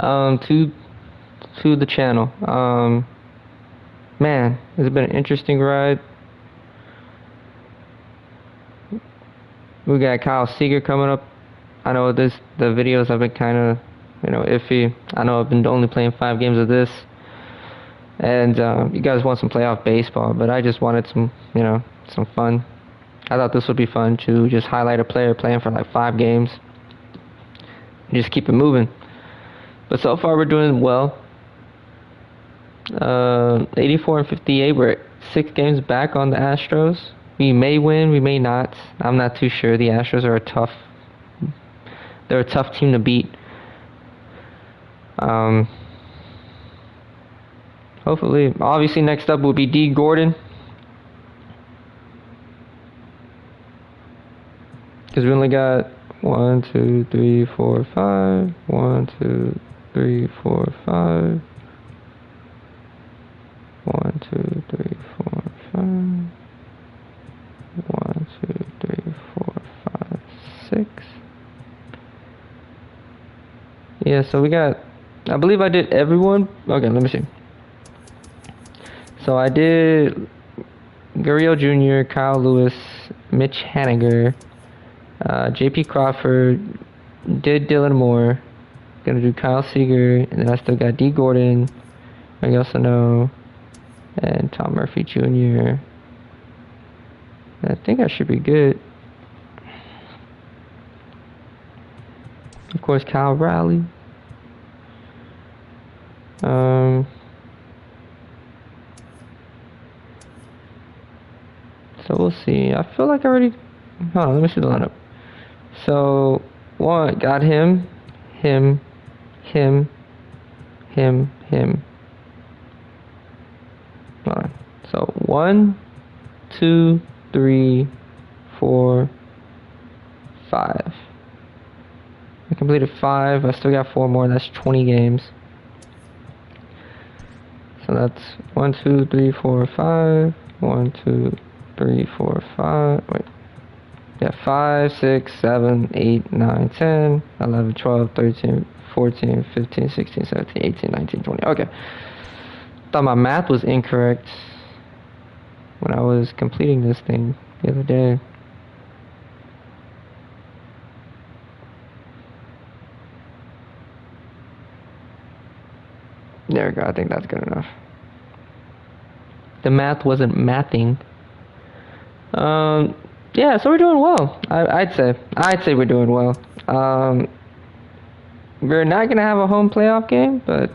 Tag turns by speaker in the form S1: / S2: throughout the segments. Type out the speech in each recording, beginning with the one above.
S1: to the channel. Man, it's been an interesting ride. We got Kyle Seager coming up. I know the videos have been kind of, iffy. I know I've been only playing 5 games of this, and you guys want some playoff baseball, but I just wanted some fun. I thought this would be fun to just highlight a player playing for like 5 games and just keep it moving. But so far we're doing well. 84 and 58. We're 6 games back on the Astros. We may win, we may not. I'm not too sure. The Astros are they're a tough team to beat. Hopefully, obviously next up will be D. Gordon. Because we only got 1, 2, 3, 4, 5. 1, 2, 3, 4, 5. 1, 2, 3, 4, 5. 1, 2, 3, 4, 5, 6. Yeah, so we got, I believe I did everyone. Okay, let me see. So I did Gurriel Jr., Kyle Lewis, Mitch Haniger, J.P. Crawford, did Dylan Moore, gonna do Kyle Seager, and then I still got D. Gordon, Miguel Sano, and Tom Murphy Jr. I think I should be good. Of course, Kyle Raleigh. So we'll see. I feel like I already. Hold on, let me see the lineup. So one got him. Hold on. So 1, 2, 3, 4, 5. I completed 5. I still got 4 more. That's 20 games. So that's 1, 2, 3, 4, 5. 1, 2, 3, 4, 5. Wait. Yeah, 5, 6, 7, 8, 9, 10, 11, 12, 13, 14, 15, 16, 17, 18, 19, 20. Okay. Thought my math was incorrect when I was completing this thing the other day. There we go. I think that's good enough. The math wasn't mathing. Yeah, so we're doing well. I'd say we're doing well. We're not gonna have a home playoff game, but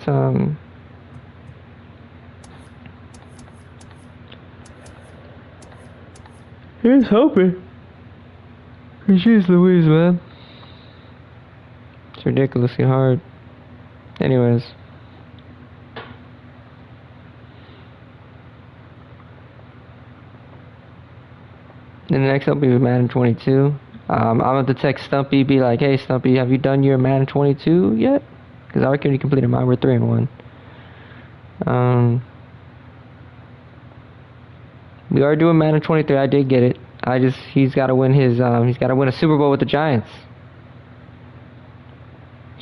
S1: here's hoping. Jeez Louise, man. It's ridiculously hard. Anyways. Then the next up will be Madden 22. I'm going to text Stumpy, be like, hey Stumpy, have you done your Madden 22 yet? Because I already completed mine. We're 3-1. We are doing Madden 23. I did get it. He's got to win he's got to win a Super Bowl with the Giants.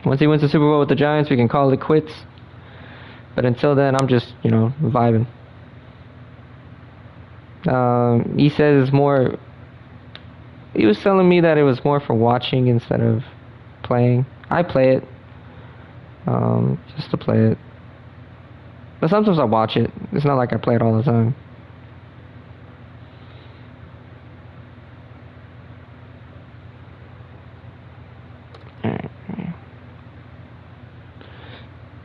S1: Once he wins the Super Bowl with the Giants, we can call it quits. But until then, I'm just, vibing. He says it's more. He was telling me that it was more for watching instead of playing. I play it, just to play it. But sometimes I watch it. It's not like I play it all the time.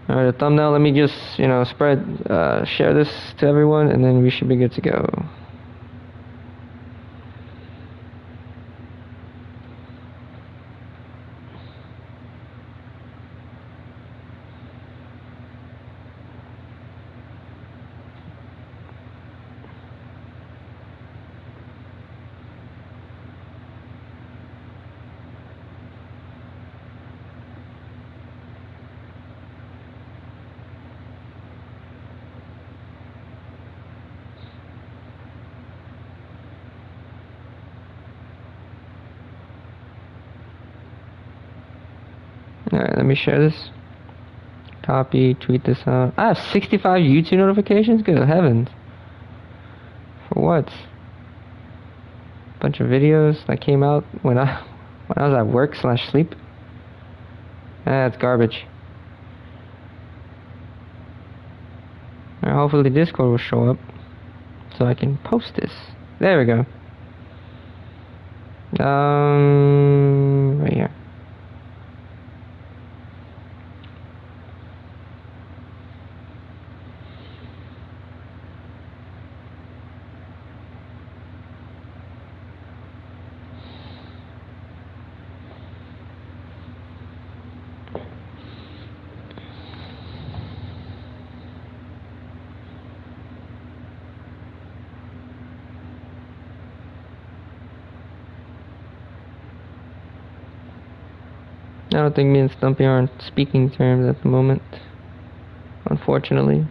S1: Alright, the thumbnail. Let me just, share this to everyone, and then we should be good to go. Alright, let me share this. Copy, tweet this out. I have 65 YouTube notifications? Good heavens. For what? Bunch of videos that came out when I was at work / sleep. That's garbage. Now hopefully Discord will show up so I can post this. There we go. Right here. I don't think me and Stumpy are on speaking terms at the moment, unfortunately.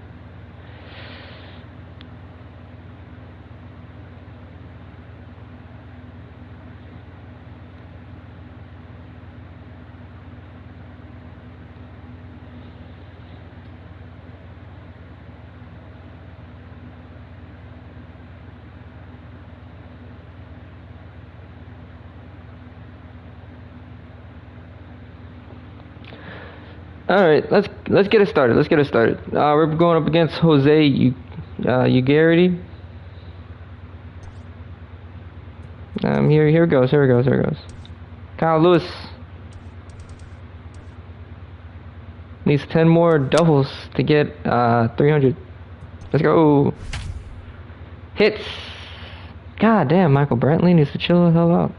S1: All right, let's get it started. We're going up against Jose Ugarity. Here it goes. Kyle Lewis needs 10 more doubles to get 300. Let's go. Hits. God damn, Michael Brantley needs to chill the hell out.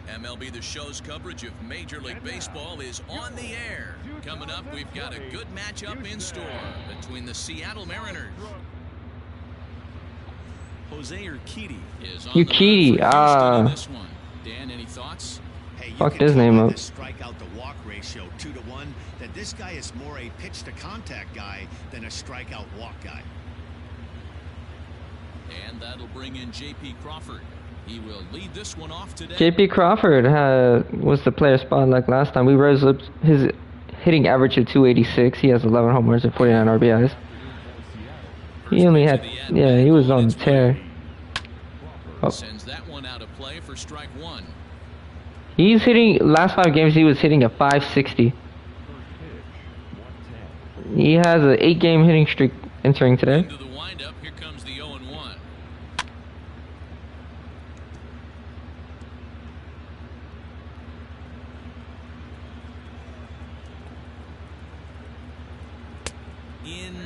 S2: MLB The Show's coverage of Major League Baseball is on the air. Coming up, we've got a good matchup in store between the Seattle Mariners. Jose Urquidy is on the mound for this one. Dan, any thoughts?
S3: Hey,
S1: fuck his name up.
S3: Strikeout to walk ratio 2-to-1. That this guy is more a pitch to contact guy than a strikeout walk guy.
S2: And that'll bring in J.P. Crawford. He will lead this one off today.
S1: J.P. Crawford was the player spot like last time. We raised up his hitting average to 286. He has 11 homers and 49 RBIs. He only had, yeah, he was on the tear. Oh.
S2: Sends that one out of play for strike one.
S1: He's hitting, last 5 games he was hitting a 560. He has an 8-game hitting streak entering today.
S2: Into the windup, here comes the 0-1.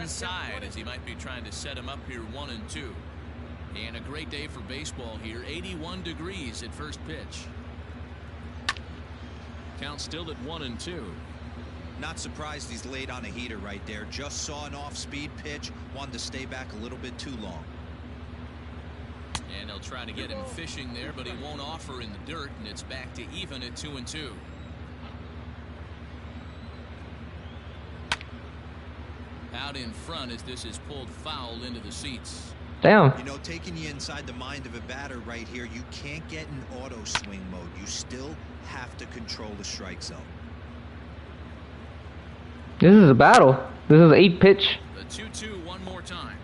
S2: Inside, as he might be trying to set him up here 1-2. And a great day for baseball here. 81 degrees at first pitch. Count still at 1-2.
S4: Not surprised he's laid on a heater right there. Just saw an off-speed pitch. Wanted to stay back a little bit too long.
S2: And he'll try to get him fishing there, but he won't offer in the dirt, and it's back to even at 2-2. Out in front as this is pulled foul into the seats.
S1: Damn.
S4: You know, taking you inside the mind of a batter right here, you can't get in auto swing mode. You still have to control the strike zone.
S1: This is a battle. This is 8 pitch.
S2: The 2-2 one more time.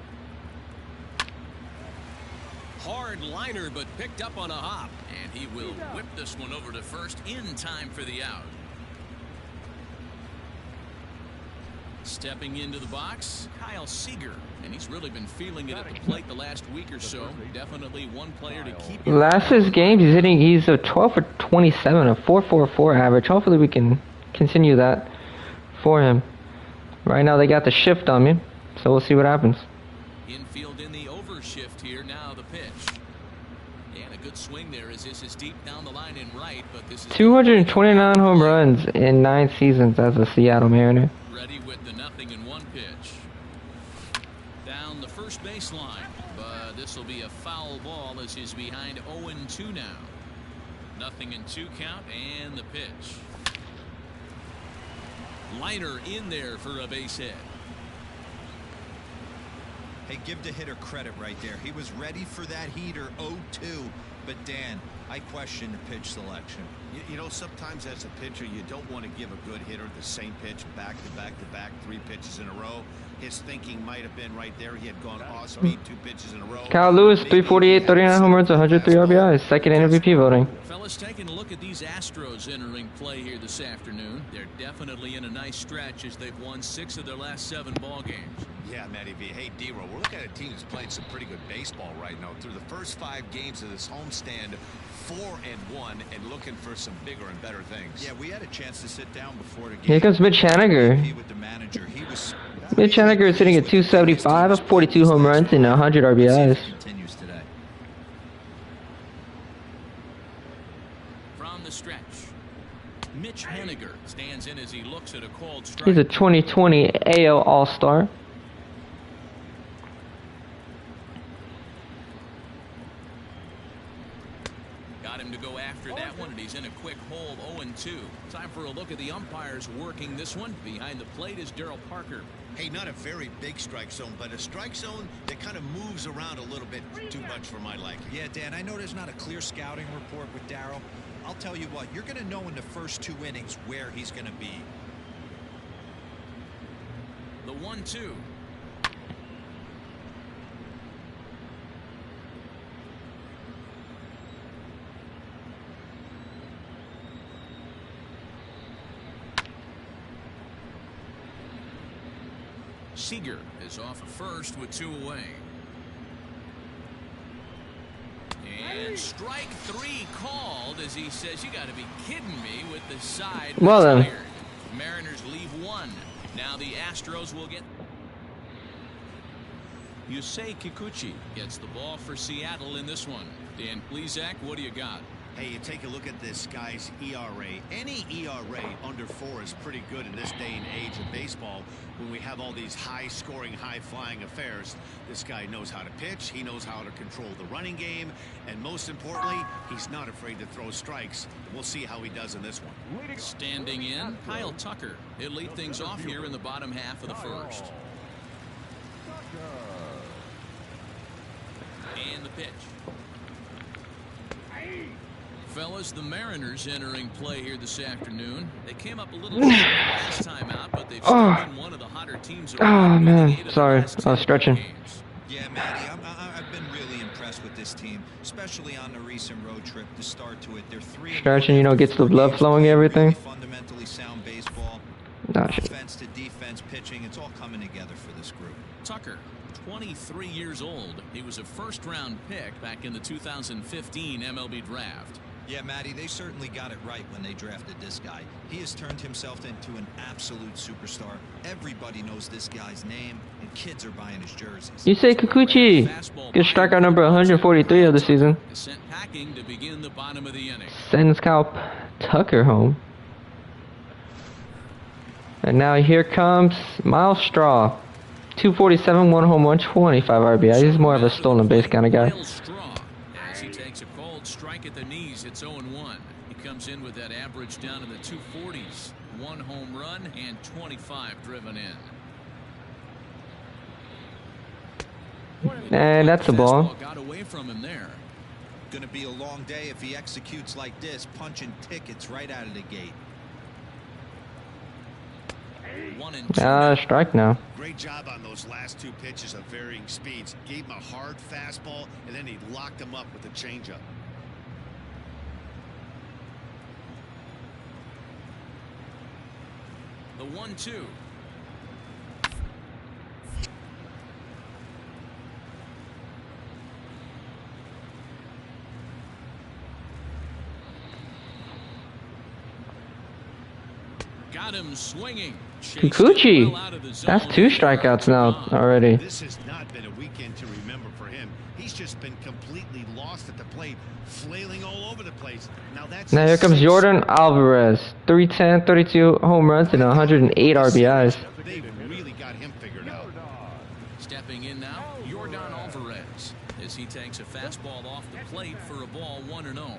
S2: Hard liner, but picked up on a hop. And he will whip this one over to first in time for the out. Stepping into the box, Kyle Seager, and he's really been feeling it at the plate the last week or so. Definitely one player to keep.
S1: Last 6 games, he's a 12 for 27, a 4.44 average. Hopefully we can continue that for him. Right now they got the shift on me, so we'll see what happens.
S2: Infield in the overshift here. Now the pitch, and a good swing there as this is deep down the line in right, but this is
S1: 229 home runs in 9 seasons as a Seattle Mariner.
S2: Ready with the 0-1 pitch. Down the first baseline, but this will be a foul ball as he's behind 0-2 now. 0-2 count and the pitch. Liner in there for a base hit.
S4: Hey, give the hitter credit right there. He was ready for that heater 0-2. But Dan, I question the pitch selection.
S3: You know, sometimes as a pitcher, you don't want to give a good hitter the same pitch back to back to back, 3 pitches in a row. His thinking might have been right there. He had gone off speed 2 pitches in a row.
S1: Kyle Lewis, 348, 39 home runs, 103 RBIs. Second MVP voting.
S2: Fellas, taking a look at these Astros entering play here this afternoon. They're definitely in a nice stretch as they've won 6 of their last 7 ball games.
S3: Yeah, Matty V. Hey, D-Row, we're looking at a team that's playing some pretty good baseball right now. Through the first 5 games of this homestand, 4-1, and looking for some bigger and better things.
S4: Yeah, we had a chance to sit down before the game.
S1: Here comes Mitch Haniger.
S4: With the manager.
S1: Mitch Haniger is sitting at 275, 42 home runs, and 100 RBIs.
S4: Continues today.
S2: From the stretch, Mitch Haniger stands in as he looks at a called strike.
S1: He's a 2020 AL All-Star.
S2: Got him to go after that one, and he's in a quick hole, 0-2. Time for a look at the umpires working this one. Behind the plate is Daryl Parker.
S3: Hey, not a very big strike zone, but a strike zone that kind of moves around a little bit too much for my liking.
S4: Yeah, Dan, I know there's not a clear scouting report with Daryl. I'll tell you what, you're going to know in the first 2 innings where he's going to be.
S2: The 1-2. Seager is off at first with 2 away. And strike 3 called as he says, you got to be kidding me with the side.
S1: Well then.
S2: Tired. Mariners leave 1. Now the Astros will get. Yusei Kikuchi gets the ball for Seattle in this one. Dan Plesac, what do you got?
S3: Hey, you take a look at this guy's ERA. Any ERA under 4 is pretty good in this day and age of baseball when we have all these high-scoring, high-flying affairs. This guy knows how to pitch. He knows how to control the running game. And most importantly, he's not afraid to throw strikes. We'll see how he does in this one.
S2: Standing in, Kyle Tucker. He'll lead things off here in the bottom half of the first. And the pitch. Fellas, the Mariners entering play here this afternoon. They came up a little short last time out, but they've still been one of the hotter teams around.
S1: Oh man, sorry, I was stretching.
S4: Yeah, Matty, I've been really impressed with this team, especially on the recent road trip. The start to it, they're 3.
S1: Stretching, you know, gets the blood flowing, everything.
S4: Fundamentally sound baseball.
S1: Nah, shit.
S4: Offense to defense, pitching, it's all coming together for this group.
S2: Tucker, 23 years old. He was a first-round pick back in the 2015 MLB draft.
S4: Yeah, Matty, they certainly got it right when they drafted this guy. He has turned himself into an absolute superstar. Everybody knows this guy's name, and kids are buying his jerseys.
S1: Yusei Kikuchi gets strikeout number 143 of the season.
S2: Sent packing to begin the bottom of the inning.
S1: Sends Kyle Tucker home. And now here comes Miles Straw. 247, 1 home run, 25 RBI. He's more of a stolen base kind of guy.
S2: As he takes a cold strike at the knees, it's 0-1. He comes in with that average down in the 240s. 1 home run and 25 driven in.
S1: And that's a ball.
S2: Got away from him there.
S4: Going to be a long day if he executes like this, punching tickets right out of the gate.
S2: 1-2.
S1: Strike now.
S3: Great job on those last 2 pitches of varying speeds. Gave him a hard fastball, and then he locked him up with a changeup.
S2: The 1-2. Got him swinging.
S1: Kikuchi. That's 2 strikeouts now already.
S3: This has not been a weekend to remember for him. He's just been completely lost at the plate, flailing all over the place. Now
S1: here comes Jordan Alvarez. 310, 32 home runs, and 108 RBIs.
S3: They really got him figured out.
S2: Stepping in now, Jordan Alvarez, as he takes a fastball off the plate for a ball 1-0.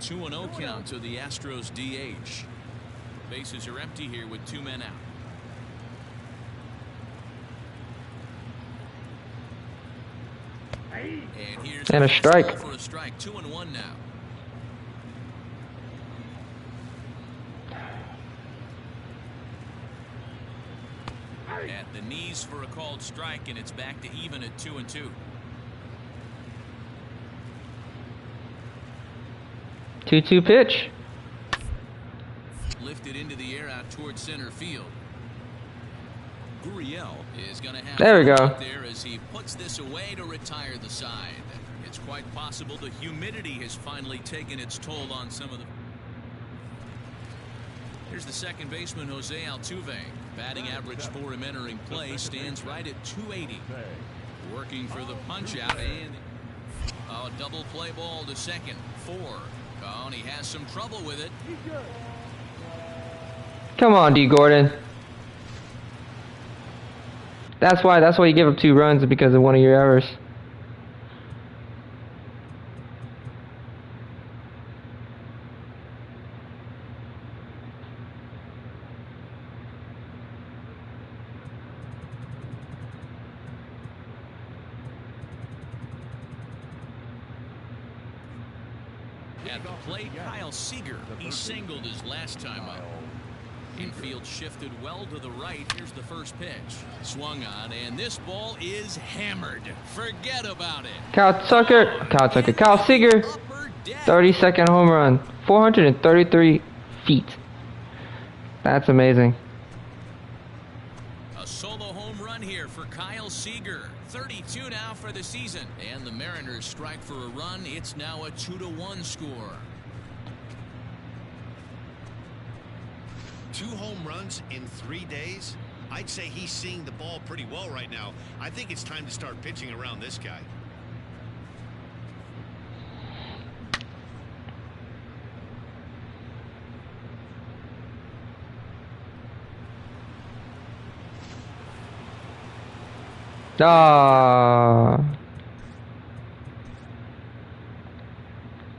S2: 2-0 count to the Astros DH. Bases are empty here with 2 men out. And here's
S1: And a strike.
S2: for a strike. 2-1 now. At the knees for a called strike, and it's back to even at 2-2.
S1: 2-2 pitch.
S2: Lifted into the air out towards center field. Gurriel is going to have
S1: there we go.
S2: There as he puts this away to retire the side. It's quite possible the humidity has finally taken its toll on some of the. Here's the second baseman, Jose Altuve. Batting average for him entering play stands right at 280. Working for the punch out, and a double play ball to second. 4. Oh, and he has some trouble with it.
S1: Come on, D. Gordon. That's why you give up 2 runs, because of one of your errors.
S2: At the plate, Kyle Seager. He singled his last time up. Infield shifted well to the right. Here's the first pitch. Swung on, and this ball is hammered. Forget about it.
S1: Kyle Seager. 32nd home run. 433 feet. That's amazing.
S2: A solo home run here for Kyle Seager. 32 now for the season. And the Mariners strike for a run. It's now a 2-1 score.
S3: 2 home runs in 3 days. I'd say he's seeing the ball pretty well right now. I think it's time to start pitching around this guy.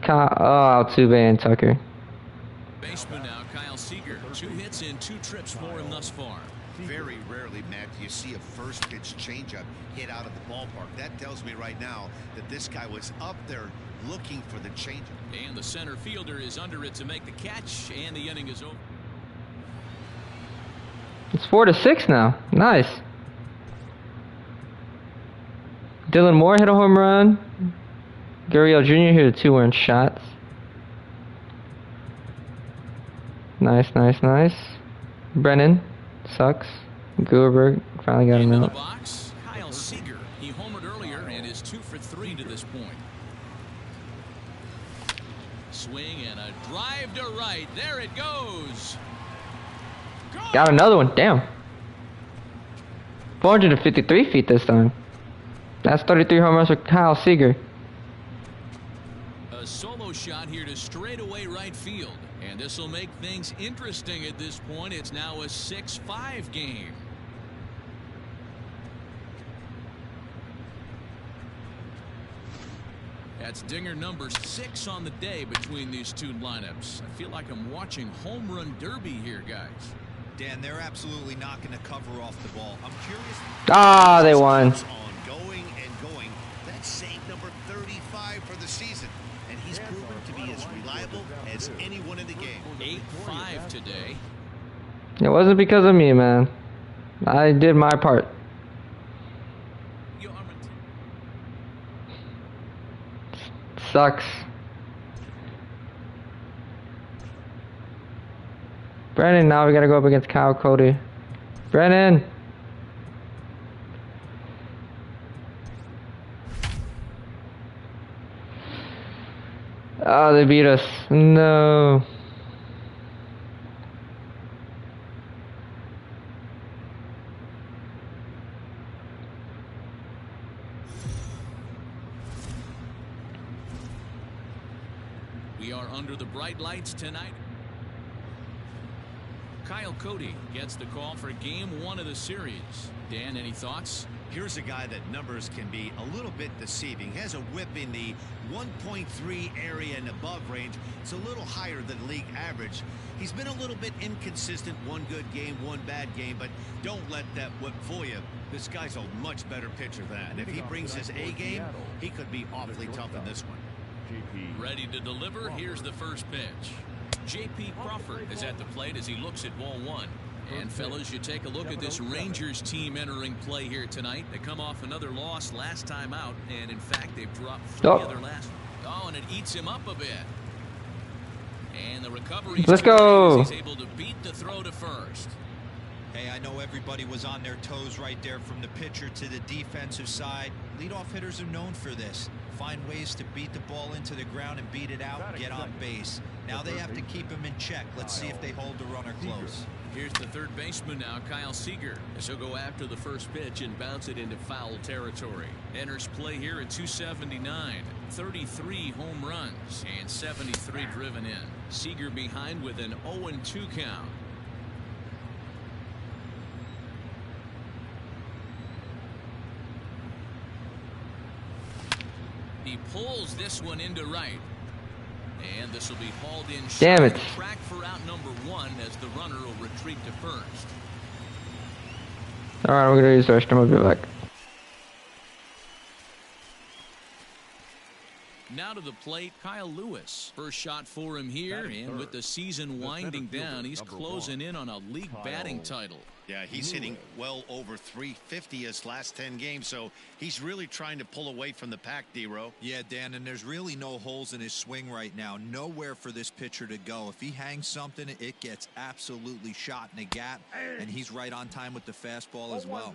S1: Altuve and Tucker.
S2: Baseman now, Kyle Seager. 2 hits and 2 trips for him thus far.
S3: Very rarely, Matt, do you see a first pitch changeup hit out of the ballpark. That tells me right now that this guy was up there looking for the changeup.
S2: And the center fielder is under it to make the catch, and the inning is over.
S1: It's 4-6 now. Nice. Dylan Moore hit a home run. Gurriel Jr. hit 2 earned shots. Nice. Brennan sucks. Gruberg finally got him out.
S2: Box, Kyle Seager. He homered earlier and is 2 for 3 to this point. Swing and a drive to right. There it goes.
S1: Got another one. Damn. 453 feet this time. That's 33 home runs for Kyle Seager.
S2: A solo shot here to straightaway right field. And this will make things interesting at this point. It's now a 6-5 game. That's dinger number 6 on the day between these 2 lineups. I feel like I'm watching home run derby here, guys.
S4: Dan, they're absolutely not going to cover off the ball. I'm curious.
S1: They won.
S3: Going and going. That's save number 35 for the season. And he's proven to be as reliable as anyone in the game.
S2: 8-5 today.
S1: It wasn't because of me, man. I did my part. Sucks. Brennan, now we gotta go up against Kyle Cody. Brennan! Oh, they beat us. No.
S2: We are under the bright lights tonight. Kyle Cody gets the call for game 1 of the series. Dan, any thoughts?
S3: Here's a guy that numbers can be a little bit deceiving. He has a whip in the 1.3 area and above range. It's a little higher than league average. He's been a little bit inconsistent. One good game, one bad game, but don't let that whip fool you. This guy's a much better pitcher than that. And if he brings his A game, he could be awfully tough in this one.
S2: Ready to deliver. Here's the first pitch. J.P. Crawford is at the plate as he looks at ball one. And fellas, you take a look at this Rangers team entering play here tonight. They come off another loss last time out, and in fact, they've dropped 3 other last. Oh, and it eats him up a bit. And the recovery.
S1: Let's go.
S2: He's able to beat the throw to first.
S4: Hey, I know everybody was on their toes right there from the pitcher to the defensive side. Leadoff hitters are known for this. Find ways to beat the ball into the ground and beat it out and get on base. Now they have to keep him in check. Let's see if they hold the runner close.
S2: Here's the third baseman now, Kyle Seager, as he'll go after the first pitch and bounce it into foul territory. Enters play here at 279, 33 home runs and 73 driven in. Seager behind with an 0-2 count. He pulls this one into right. And this will be hauled in.
S1: Damn it.
S2: Track for out number 1 as the runner will retreat to first.
S1: Alright, we're gonna use the restroom. I'll be back.
S2: Now to the plate, Kyle Lewis. First shot for him here, and with the season winding down, he's closing in on a league batting title.
S3: Yeah, he's hitting well over 350 his last 10 games, so he's really trying to pull away from the pack, D-Row.
S4: Yeah, Dan, and there's really no holes in his swing right now. Nowhere for this pitcher to go. If he hangs something, it gets absolutely shot in the gap, and he's right on time with the fastball as well.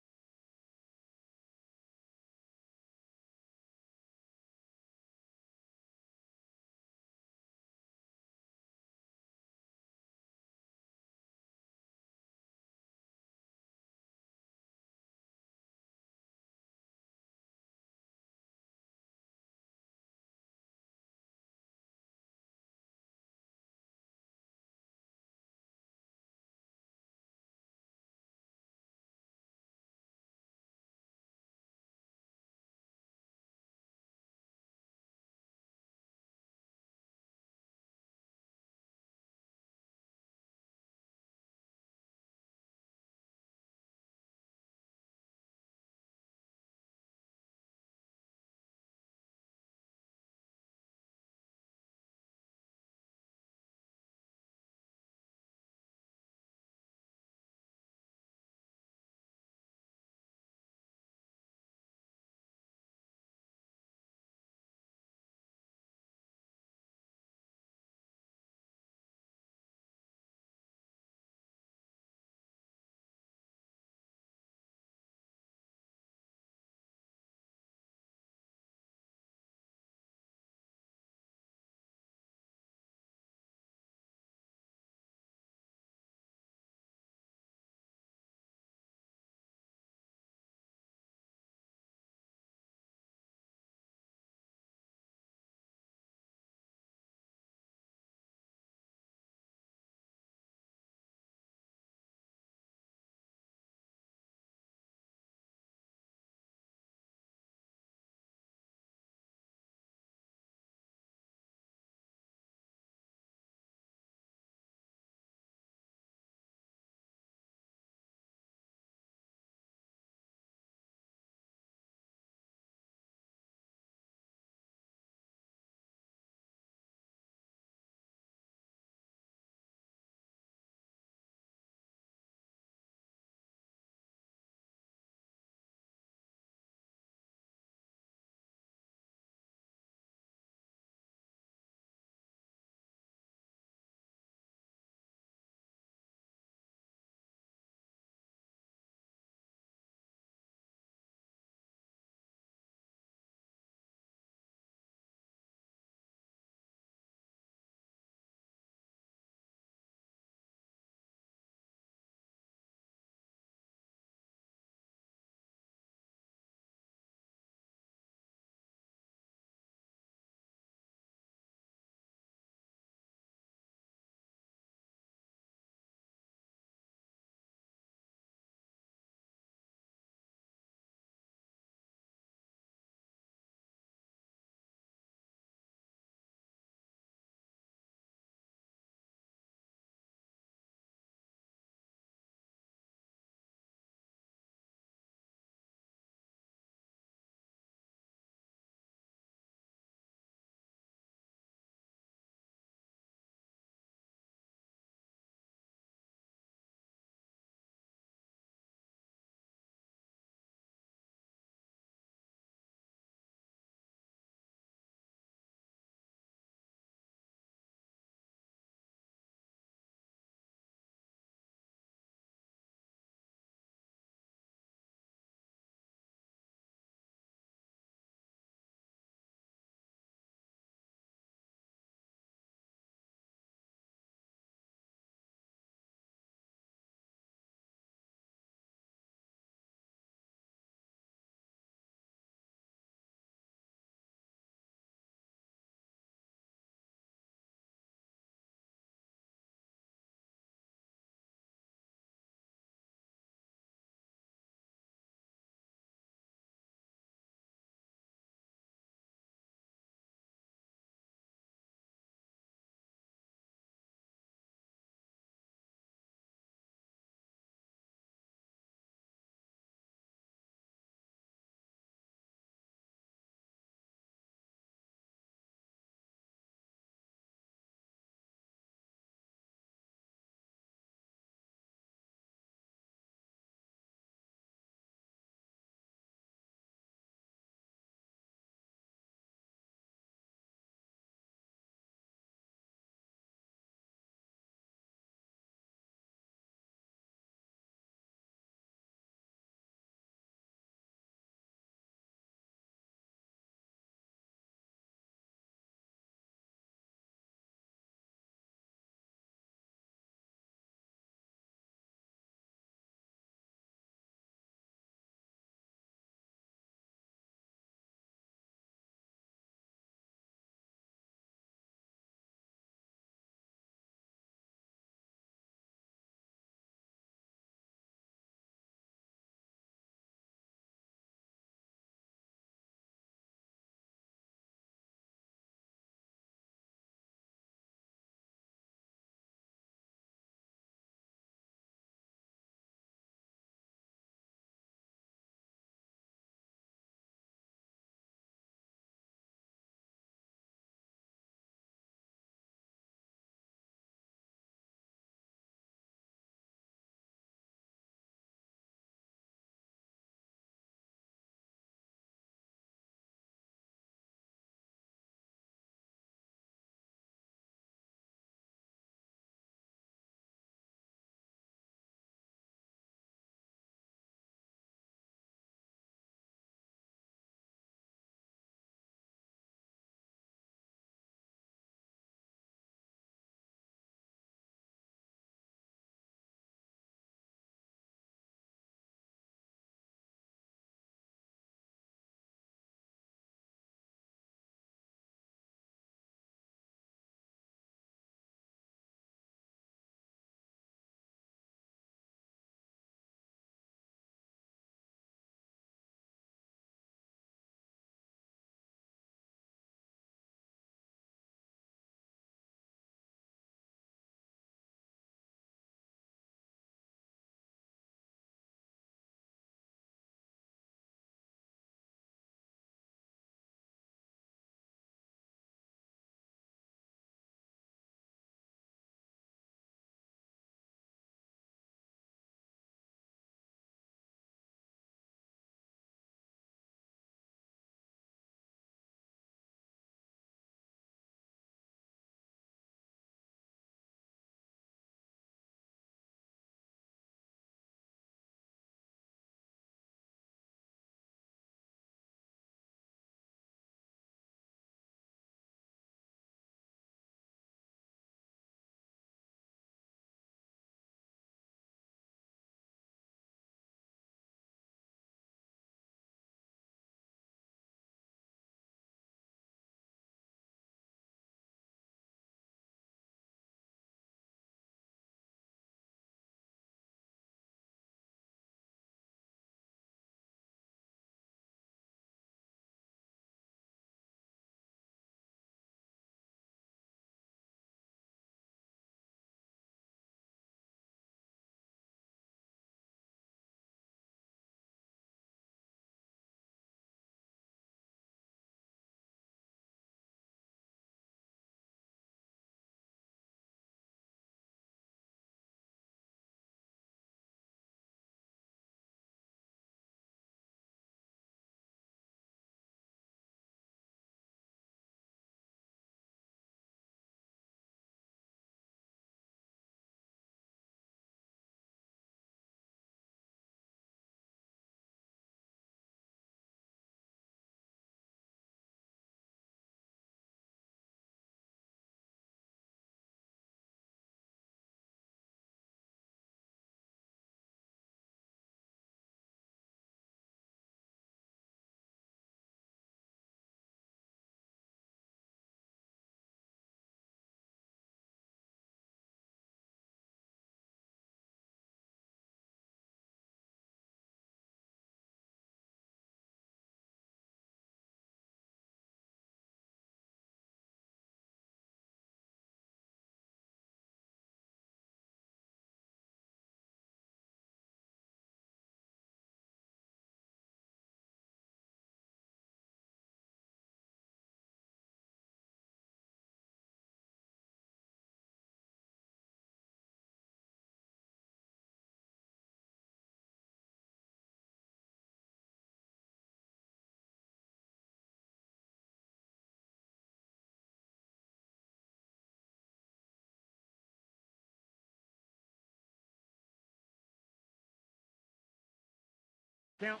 S5: Count.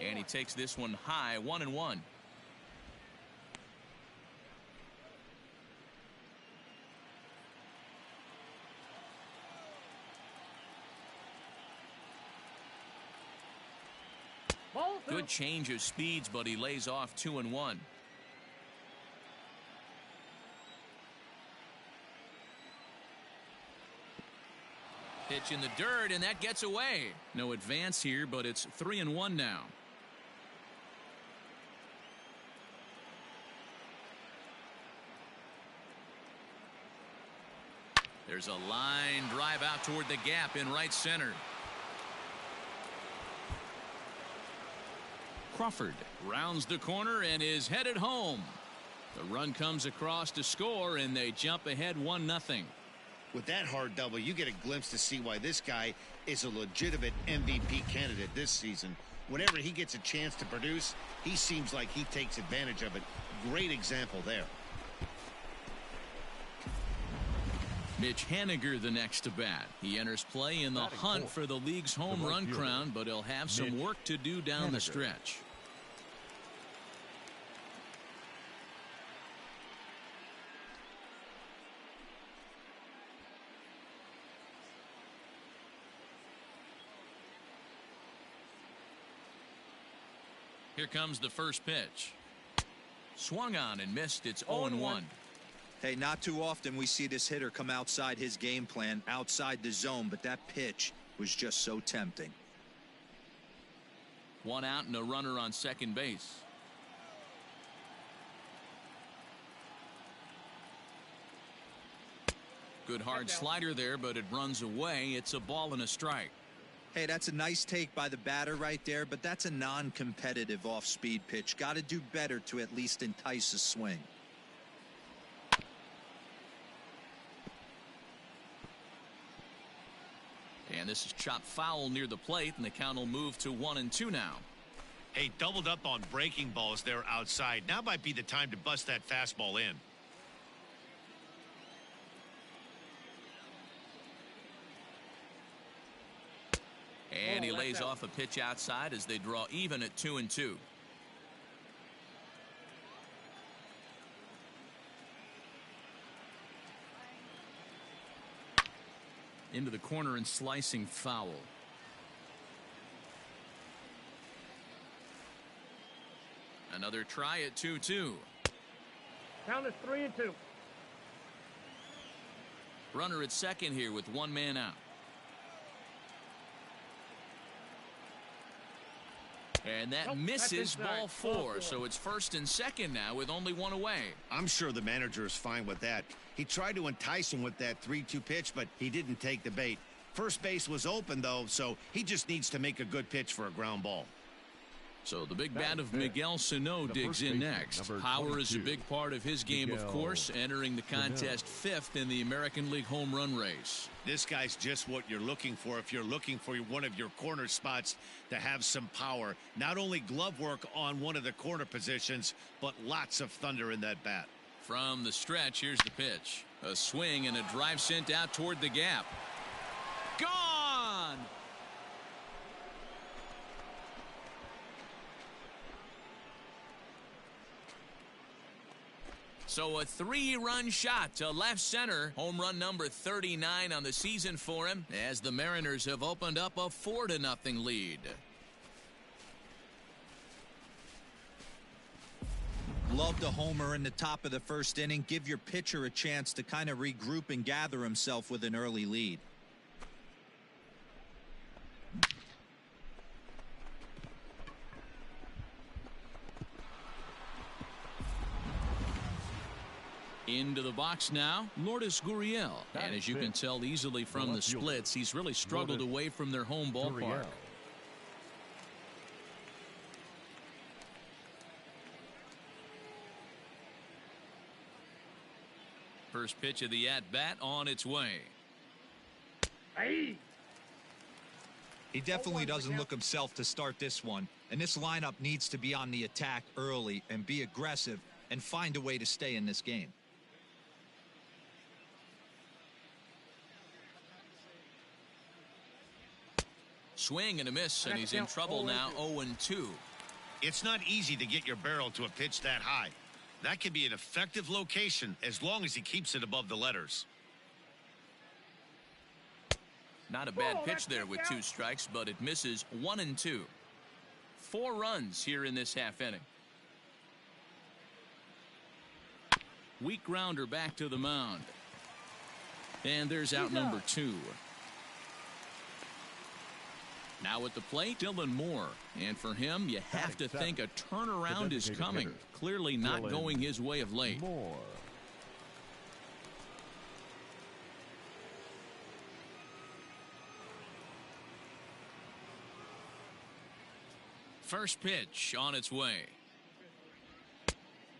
S2: And he takes this one high, 1-1. Good change of speeds, but he lays off 2-1. Pitch in the dirt, and that gets away. No advance here, but it's 3-1 now. There's a line drive out toward the gap in right center. Crawford rounds the corner and is headed home. The run comes across to score, and they jump ahead 1-0.
S3: With that hard double, you get a glimpse to see why this guy is a legitimate MVP candidate this season. Whenever he gets a chance to produce, he seems like he takes advantage of it. Great example there.
S2: Mitch Haniger the next to bat. He enters play in the hunt for the league's home run crown, but he'll have some work to do down the stretch. Here comes the first pitch. Swung on and missed. It's 0-1.
S4: Hey, not too often we see this hitter come outside his game plan, outside the zone, but that pitch was just so tempting.
S2: One out and a runner on second base. Good hard slider there, but it runs away. It's a ball and a strike.
S4: Hey, that's a nice take by the batter right there, but that's a non-competitive off-speed pitch. Got to do better to at least entice a swing.
S2: And this is chopped foul near the plate, and the count will move to 1-2 now.
S3: Hey, doubled up on breaking balls there outside. Now might be the time to bust that fastball in.
S2: And he lays off a pitch outside as they draw even at 2-2. Into the corner and slicing foul. Another try at 2-2.
S5: Count is 3-2.
S2: Runner at second here with one man out. And that misses, ball four. So it's first and second now with only one away.
S3: I'm sure the manager is fine with that. He tried to entice him with that 3-2 pitch, but he didn't take the bait. First base was open, though, so he just needs to make a good pitch for a ground ball.
S2: So the big bat of Miguel Sano digs in next. Power is a big part of his game, of course, entering the contest fifth in the American League home run race.
S3: This guy's just what you're looking for if you're looking for one of your corner spots to have some power. Not only glove work on one of the corner positions, but lots of thunder in that bat.
S2: From the stretch, here's the pitch. A swing and a drive sent out toward the gap. Gone! So a 3-run shot to left center. Home run number 39 on the season for him as the Mariners have opened up a 4-0 lead.
S4: Love the homer in the top of the first inning. Give your pitcher a chance to kind of regroup and gather himself with an early lead.
S2: Into the box now, Lourdes Gurriel. And as you can tell easily from the splits, he's really struggled away from their home ballpark. First pitch of the at-bat on its way.
S5: Hey!
S4: He definitely doesn't look himself to start this one. And this lineup needs to be on the attack early and be aggressive and find a way to stay in this game.
S2: Swing and a miss, and he's in trouble now. 0-2.
S3: It's not easy to get your barrel to a pitch that high. That could be an effective location as long as he keeps it above the letters.
S2: Not a bad pitch there with 2 strikes, but it misses. 1-2. 4 runs here in this half inning. Weak grounder back to the mound. And there's out number 2. Now at the plate, Dylan Moore. And for him, you have to think a turnaround is coming. Clearly not going his way of late. First pitch on its way.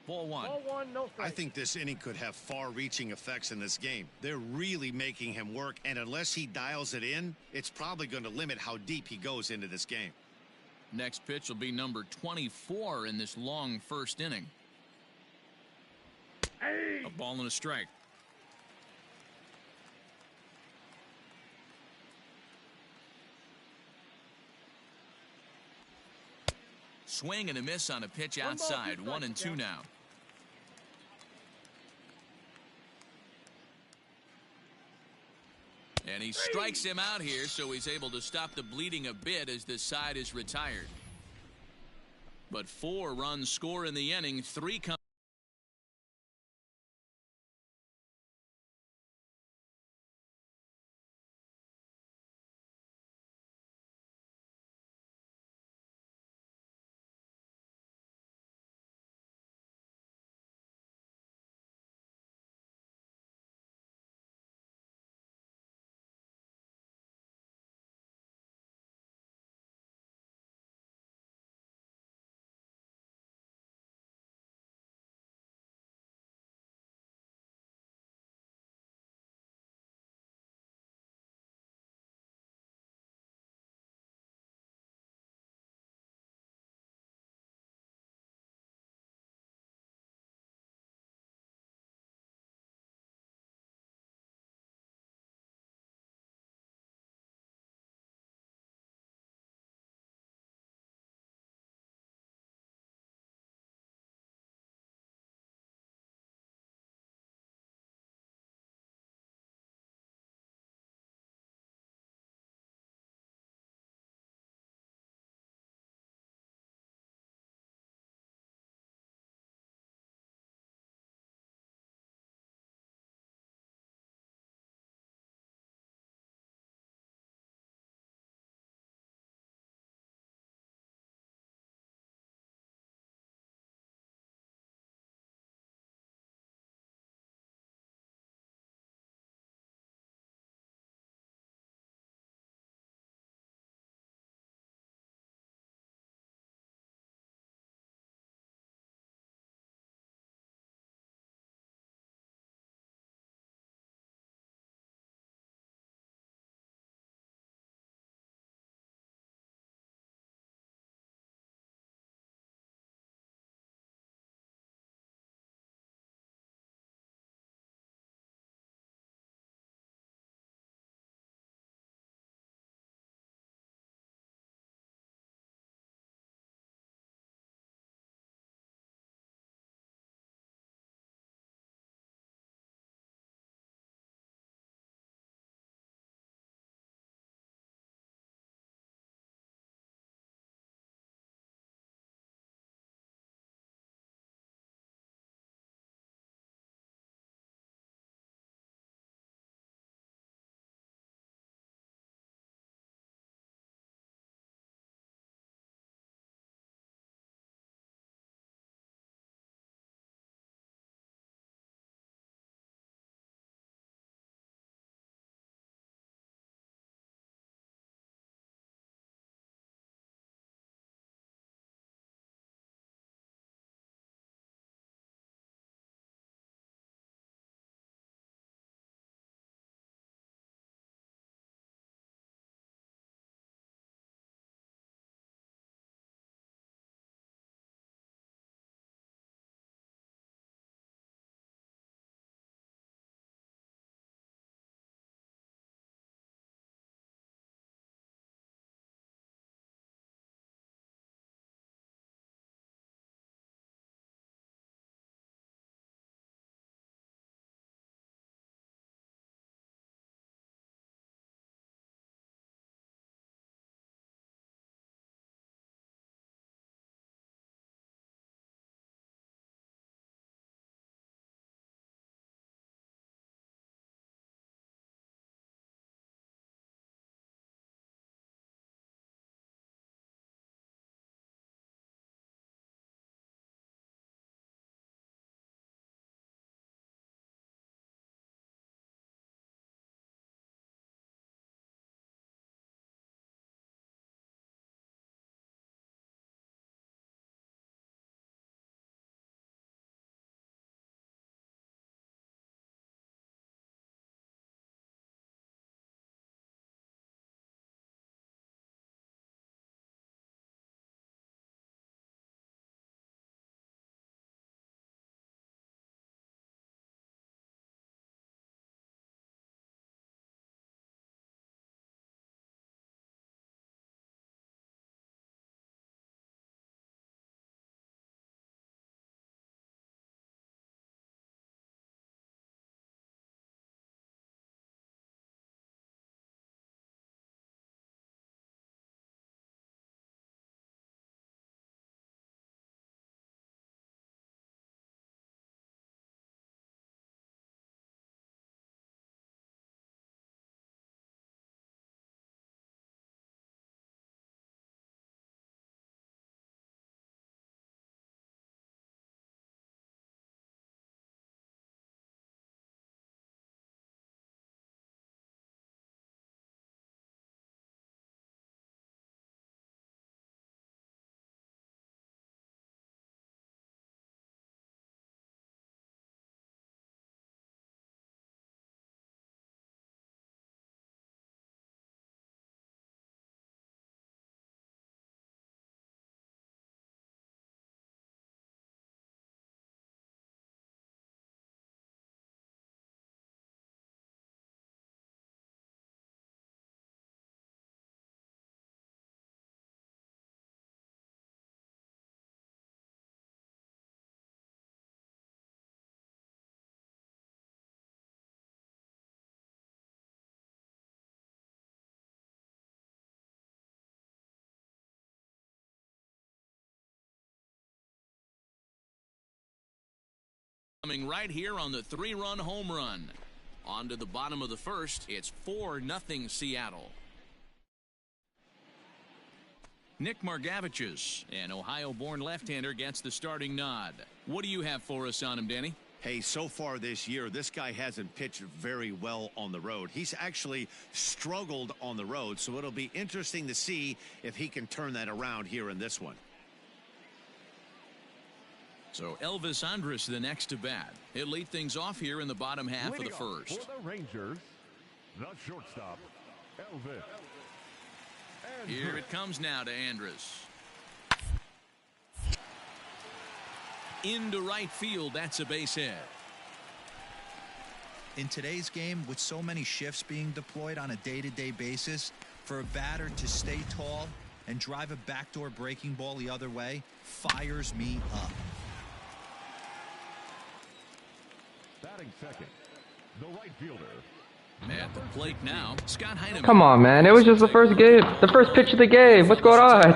S2: Ball 1.
S5: Ball 1, no strike.
S3: I think this inning could have far-reaching effects in this game. They're really making him work, and unless he dials it in, it's probably going to limit how deep he goes into this game.
S2: Next pitch will be number 24 in this long first inning.
S5: Hey!
S2: A ball and a strike. Swing and a miss on a pitch outside. 1-2 now. And he strikes him out here, so he's able to stop the bleeding a bit as this side is retired. But 4 runs score in the inning. 3 come. Coming right here on the 3-run home run. On to the bottom of the first. It's 4-0 Seattle. Nick Margavich's, an Ohio-born left-hander, gets the starting nod. What do you have for us on him, Danny?
S3: Hey, so far this year, this guy hasn't pitched very well on the road. He's actually struggled on the road, so it'll be interesting to see if he can turn that around here in this one.
S2: So Elvis Andrus the next to bat. He'll lead things off here in the bottom half of the first.
S5: For the Rangers, the shortstop, Elvis.
S2: Here it comes now to Andrus. Into right field, that's a base hit.
S4: In today's game, with so many shifts being deployed on a day-to-day basis, for a batter to stay tall and drive a backdoor breaking ball the other way fires me up.
S5: Batting second, the right fielder.
S2: At the plate now, Scott Heineman.
S1: Come on, man. It was just the first game. The first pitch of the game. What's going on?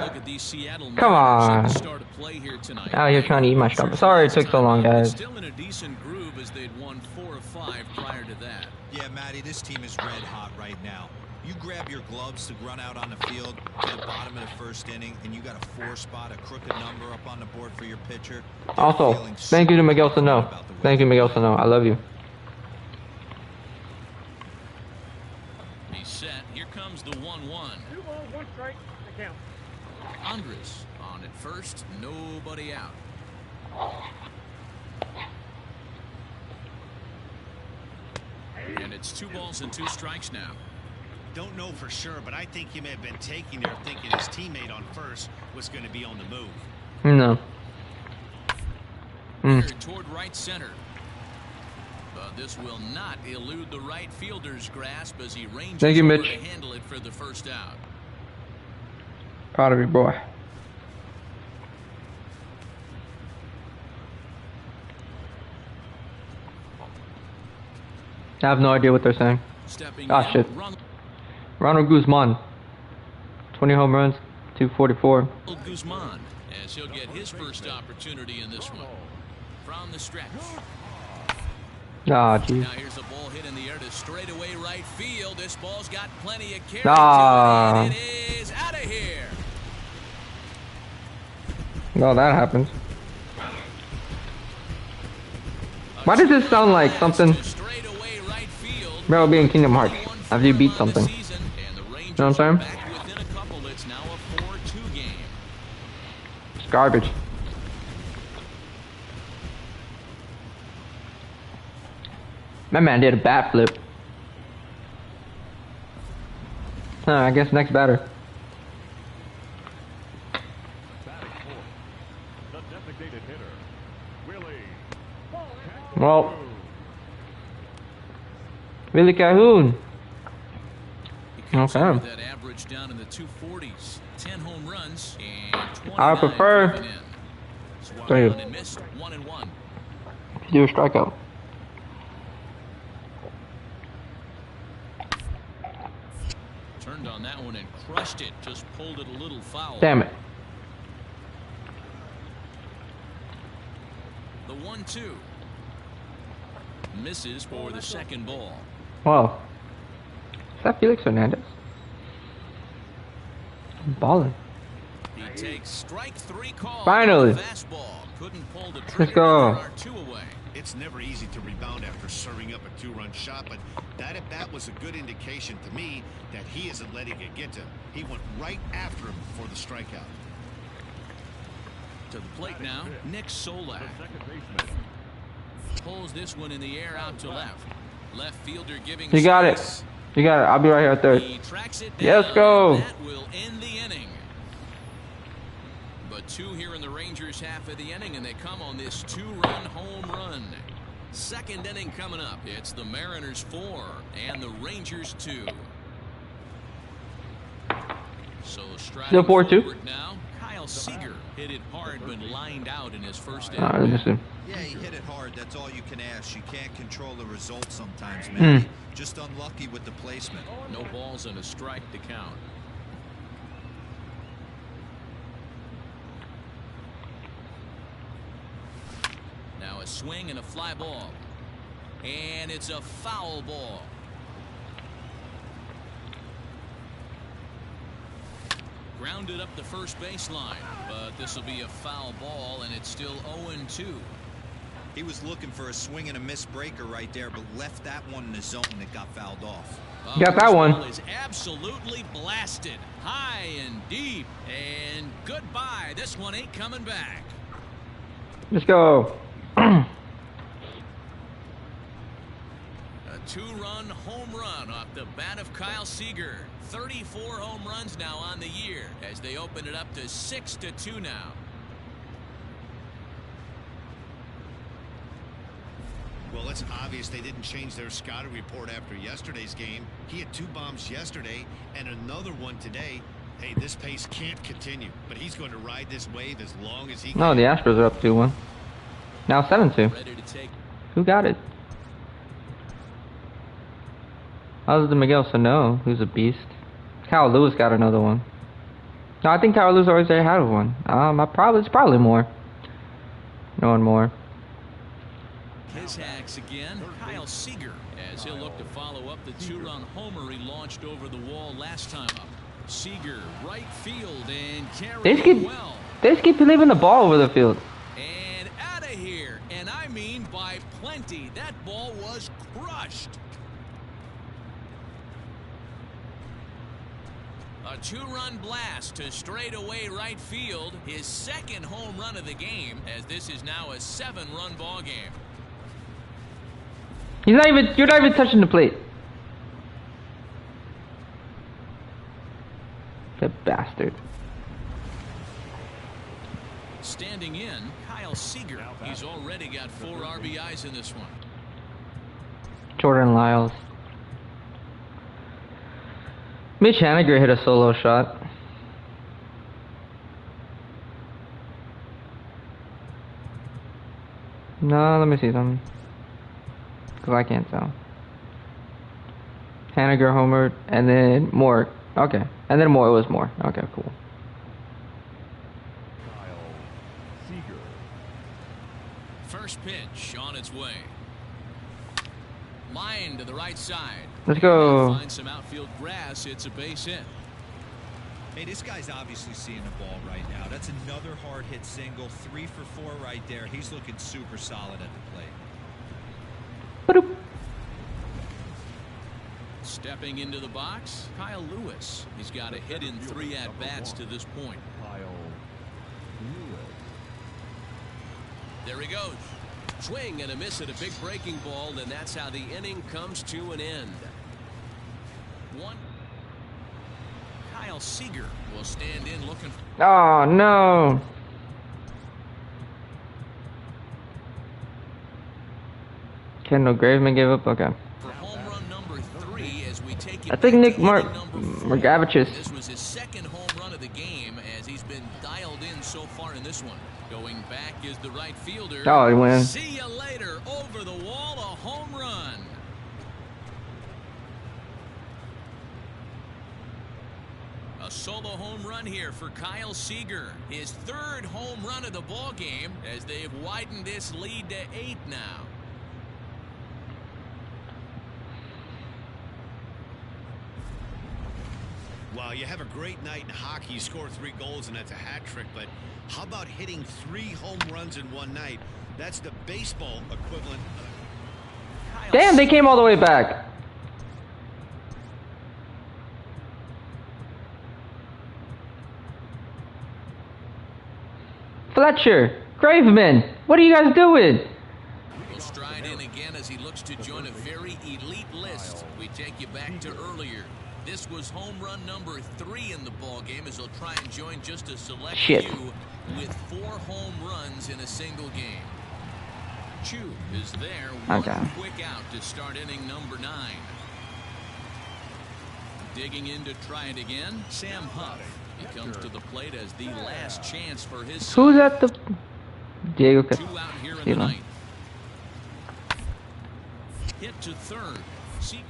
S1: Come on. Out here trying to eat my strawberry. Sorry it took so long, guys.
S2: Still in a decent groove as they'd won 4 of 5 prior to that.
S4: Yeah, Matty, this team is red hot right now. You grab your gloves to run out on the field to the bottom of the first inning, and you got a 4-spot, a crooked number up on the board for your pitcher.
S1: Also, thank you to Miguel Sano. Thank you, Miguel Sano. I love you.
S2: He's set. Here comes the 1-1.
S5: 2 balls, 1 strike, the count.
S2: Andrus on at first, nobody out. And it's 2 balls and 2 strikes now.
S3: Don't know for sure, but I think he may have been taking there thinking his teammate on first was going to be on the move.
S1: No.
S2: Toward right center. But this will not elude the right fielder's grasp as he ranges
S1: Thank you,
S2: over
S1: Mitch.
S2: to handle it for the first out.
S1: Proud of you, boy. I have no idea what they're saying.
S2: Stepping
S1: Ah, shit. Ronald Guzman. 20 home runs, 244.
S2: Guzman, as he'll get his first opportunity in this one. From the stretch.
S1: Ah, jeez.
S2: Now here's a ball hit in the air to straightaway right field. This ball's got plenty of carry
S1: Ah.
S2: to it, and it is out of here.
S1: Well, that happens. Why does this sound like something
S2: Straightaway right field.
S1: Bro be in Kingdom Hearts after you beat something? You know what I'm saying?
S2: Back within a couple. It's now a 4-2 game.
S1: It's garbage. My man did a bat flip. I guess next batter.
S5: Batting fourth, the designated hitter, Willie.
S1: Well, Willie Calhoun. Okay.
S2: That average down in the 240s. 10 home runs and 29
S1: I prefer
S2: driven in. Swung on and missed 1-1.
S1: do a strikeout.
S2: Turned on that one and crushed it. Just pulled it a little foul.
S1: Damn it.
S2: The 1-2. Misses for the second ball.
S1: Wow. Is that Felix Hernandez? I'm balling.
S2: He takes strike 3 call.
S1: Finally.
S2: Fastball. Couldn't pull the trigger.
S1: Let's go.
S2: There are 2 away.
S3: It's never easy to rebound after serving up a 2-run shot, but that at bat was a good indication to me that he isn't letting it get to him. He went right after him for the strikeout.
S2: To the plate now, Nick Solak.
S5: Second baseman.
S2: Pulls this one in the air out to left. Left fielder giving
S1: You got it.
S2: space.
S1: You got it. I'll be right here at third.
S2: He tracks it
S1: Yes,
S2: down,
S1: go.
S2: and that will end the inning. But 2 here in the Rangers half of the inning, and they come on this 2-run home run. Second inning coming up. It's the Mariners 4 and the Rangers 2. So
S1: Still
S2: striding
S1: 4-2?
S2: forward now, Kyle Seager hit it hard but lined out in his first
S1: Alright,
S2: inning.
S1: listen.
S4: Yeah, he hit it hard. That's all you can ask. You can't control the result sometimes, man. Just unlucky with the placement.
S2: No balls and a strike to count. Now a swing and a fly ball. And it's a foul ball. Grounded up the first baseline, but this will be a foul ball, and it's still 0-2.
S4: He was looking for a swing and a miss breaker right there, but left that one in the zone that got fouled off.
S1: Got that one.
S2: Ball is absolutely blasted, high and deep, and goodbye. This one ain't coming back.
S1: Let's go.
S2: A two-run home run off the bat of Kyle Seager. 34 home runs now on the year as they open it up to 6-2 now.
S3: Well, it's obvious they didn't change their scouting report after yesterday's game. He had 2 bombs yesterday and another one today. Hey, this pace can't continue, but he's going to ride this wave as long as he can.
S1: No, the Astros are up 2-1. Now 7-2.
S2: Ready to take.
S1: Who got it? Other than Miguel Sano, who's a beast. Kyle Lewis got another one. No, I think Kyle Lewis already had one. It's probably more. No one more.
S2: His hacks again, Kyle Seager, as he'll look to follow up the 2-run homer he launched over the wall last time up. Seager, right field, and carrying well.
S1: They just keep leaving the ball over the field.
S2: And out of here, and I mean by plenty. That ball was crushed. A 2-run blast to straightaway right field. His second home run of the game, as this is now a 7-run ball game.
S1: You're not even touching the plate. The bastard.
S2: Standing in, Kyle Seager. He's already got 4 RBIs in this one.
S1: Jordan Lyles. Mitch Haniger hit a solo shot. No, let me see something. Because I can't tell. Haniger homered, and then Moore. Okay. And then Moore, it was Moore. Okay, cool.
S5: Kyle Seager.
S2: First pitch on its way. Line to the right side.
S1: Let's go.
S2: Find some outfield grass. It's a base hit.
S4: Hey, this guy's obviously seeing the ball right now. That's another hard hit single. 3 for 4 right there. He's looking super solid at the plate.
S1: Ba-doop.
S2: Stepping into the box, Kyle Lewis. He's got a hit in 3 at-bats to this point.
S5: Kyle Lewis.
S2: There he goes. Swing and a miss at a big breaking ball, and that's how the inning comes to an end. 1. Kyle Seager will stand in looking for.
S1: Oh, no. Kendall Graveman gave up? Okay.
S2: For home run number 3 as we take it
S1: I think Nick
S2: Margavich's.
S1: Margavich's.
S2: This was his second home run of the game as he's been dialed in so far in this one. Going back is the right fielder.
S1: Oh, he wins.
S2: See you later. Over the wall, a home run. A solo home run here for Kyle Seager. His 3rd home run of the ball game as they've widened this lead to 8 now.
S3: Well, you have a great night in hockey. You score 3 goals, and that's a hat trick. But how about hitting 3 home runs in one night? That's the baseball equivalent.
S1: Damn, they came all the way back. Fletcher, Graveman, what are you guys doing?
S2: He'll stride in again as he looks to join a very elite list. We take you back to earlier. This was home run number 3 in the ball game as he'll try and join just a select few with 4 home runs in a single game. Chu is there. One quick out to start inning number 9. Digging in to try it again, Sam Huff. He comes to the plate as the last chance for his son.
S1: Who's at the Diego?
S2: 2 out here in the 9th. Hit to 3rd. Seager.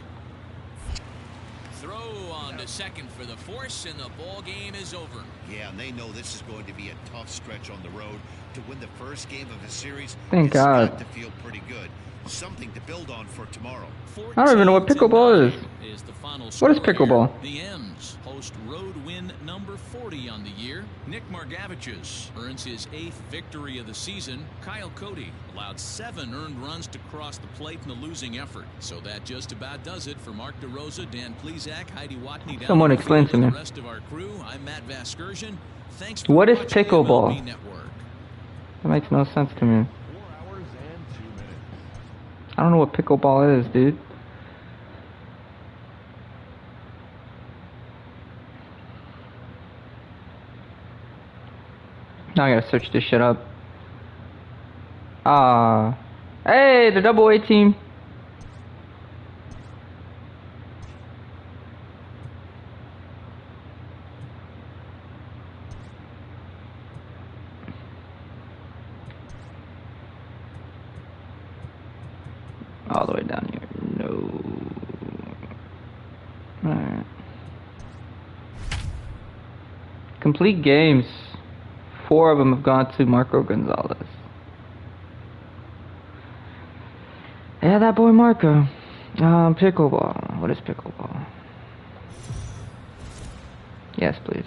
S2: throw on to second for the force, and the ball game is over.
S3: Yeah, and they know this is going to be a tough stretch on the road. To win the first game of a series,
S1: Thank
S3: it's
S1: God.
S3: got to feel pretty good. Something to build on for tomorrow.
S1: I don't even know what pickleball
S2: is the final
S1: What is
S2: score here.
S1: pickleball?
S2: The M's host road win number 40 on the year. Nick Margavicius earns his 8th victory of the season. Kyle Cody allowed 7 earned runs to cross the plate in a losing effort. So that just about does it for Mark DeRosa, Dan Plesac, Heidi Watney. Down
S1: Someone
S2: the
S1: explain
S2: field
S1: to
S2: with
S1: me.
S2: The rest of our crew. I'm Matt Vasgersian. Thanks for
S1: What is
S2: watching
S1: pickleball?
S2: MLB Network.
S1: That makes no sense to me.
S5: 4 hours and 2 minutes.
S1: I don't know what pickleball is, dude. Now I gotta search this shit up. Hey, the double A team. All the way down here. No. Alright. Complete games. 4 of them have gone to Marco Gonzalez. Yeah, that boy Marco. Pickleball. What is pickleball? Yes, please.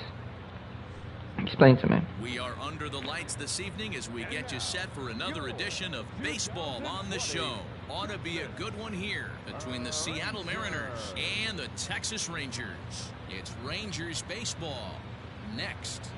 S1: Explain to me.
S2: We are under the lights this evening as we get you set for another edition of Baseball on the Show. Ought to be a good one here between the Seattle Mariners and the Texas Rangers. It's Rangers baseball next.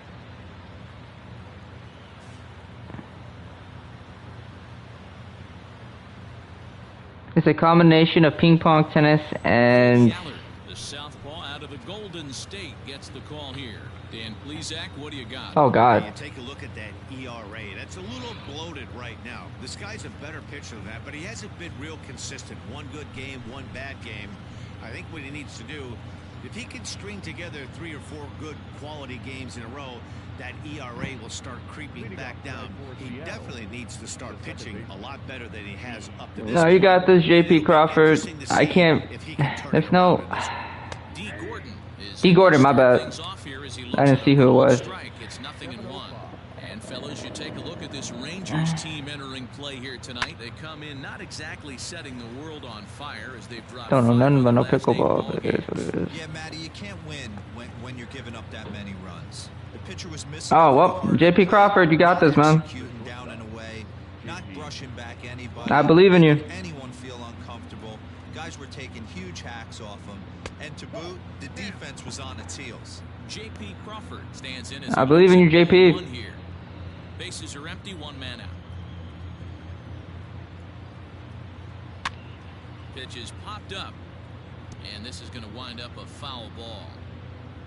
S1: It's a combination of ping pong, tennis, and
S2: Allard, the southpaw out of the Golden State, gets the call here. Dan Plesac, what do you got?
S1: oh god.
S3: You take a look at that ERA. That's a little bloated right now. This guy's a better pitcher than that, but he hasn't been real consistent. One good game, one bad game. I think what he needs to do, if he can string together 3 or 4 good quality games in a row, that ERA will start creeping back down. He definitely needs to start pitching a lot better than he has up to this
S1: No, you
S3: point.
S1: got this, JP Crawford.
S3: Interesting to
S1: I
S3: see
S1: can't.
S3: if he can turn
S1: There's
S3: it
S1: no.
S3: around in this one.
S2: D. Gordon is
S1: D. Gordon, my bad.
S2: things off here as he
S1: I didn't
S2: looks
S1: see
S2: at a
S1: who it
S2: ball
S1: was.
S2: strike. It's 0-1. And fellas, you take a look at this Rangers team entering play here tonight. They come in not exactly setting the world on fire as they've dropped.
S1: Don't know
S2: 5
S1: nothing
S2: of the
S1: about no
S2: last 8
S1: pickleball,
S2: ball
S1: but it is
S2: games.
S1: what it is.
S4: Yeah, Matty, you can't win when you're giving up that many runs. The pitcher was missing.
S1: Oh, well, JP Crawford, you got this, man.
S4: Executing down and away, not brushing back anybody.
S1: I believe in you.
S4: Making anyone feel uncomfortable. Guys were taking huge hacks off him, and to boot, the defense was on its heels.
S2: J.P. Crawford stands in as
S1: I believe in you, JP.
S2: one here. Bases are empty, 1 man out. Pitch is popped up, and this is going to wind up a foul ball.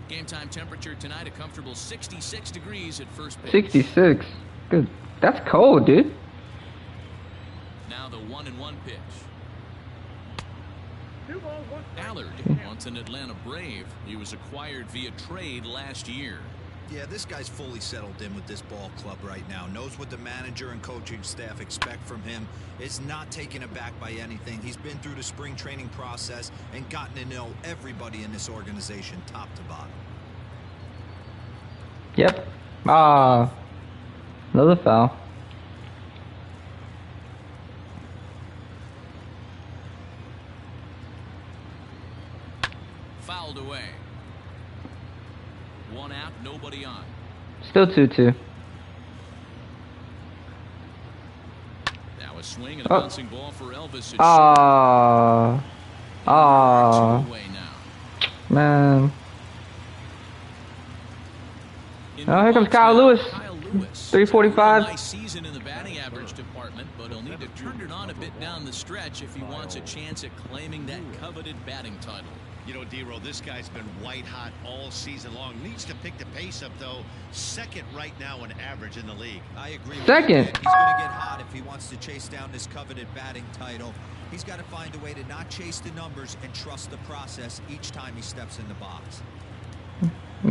S2: Game time temperature tonight a comfortable 66 degrees at first pitch.
S1: 66. Good. That's cold, dude.
S2: Now the 1-1 pitch. Allard, once an Atlanta Brave, he was acquired via trade last year.
S4: Yeah, this guy's fully settled in with this ball club right now. Knows what the manager and coaching staff expect from him. Is not taken aback by anything. He's been through the spring training process and gotten to know everybody in this organization, top to bottom.
S1: Yep. Another foul.
S2: Fouled away. 1 out, nobody on.
S1: Still 2-2.
S2: Now a swing and a
S1: Oh.
S2: bouncing ball for Elvis.
S1: Away now. Man. Oh, here comes Kyle Lewis. 345.
S2: Nice season in the batting average department, but he'll need to turn it on a bit down the stretch if he wants a chance at claiming that coveted batting title.
S3: You know, D-Row, this guy's been white hot all season long. Needs to pick the pace up, though. Second right now in average in the league.
S4: I agree with
S1: Second.
S4: you, Nick. He's going to get hot if he wants to chase down this coveted batting title. He's got to find a way to not chase the numbers and trust the process each time he steps in the box.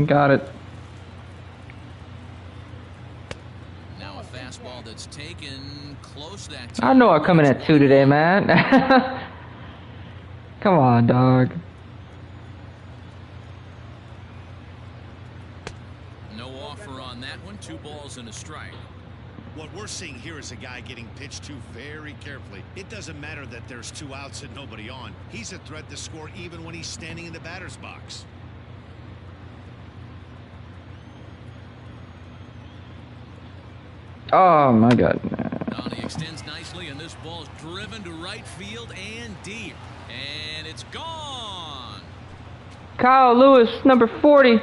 S1: Got it.
S2: Now a fastball that's taken close that
S1: I
S2: time.
S1: know I'm coming at 2 today, man. Come on, dog.
S2: No offer on that one. 2 balls and a strike.
S3: What we're seeing here is a guy getting pitched to very carefully. It doesn't matter that there's 2 outs and nobody on. He's a threat to score even when he's standing in the batter's box.
S1: Oh my God.
S2: Now he extends nicely, and this ball's driven to right field and deep. And it's gone.
S1: Kyle Lewis, number 40.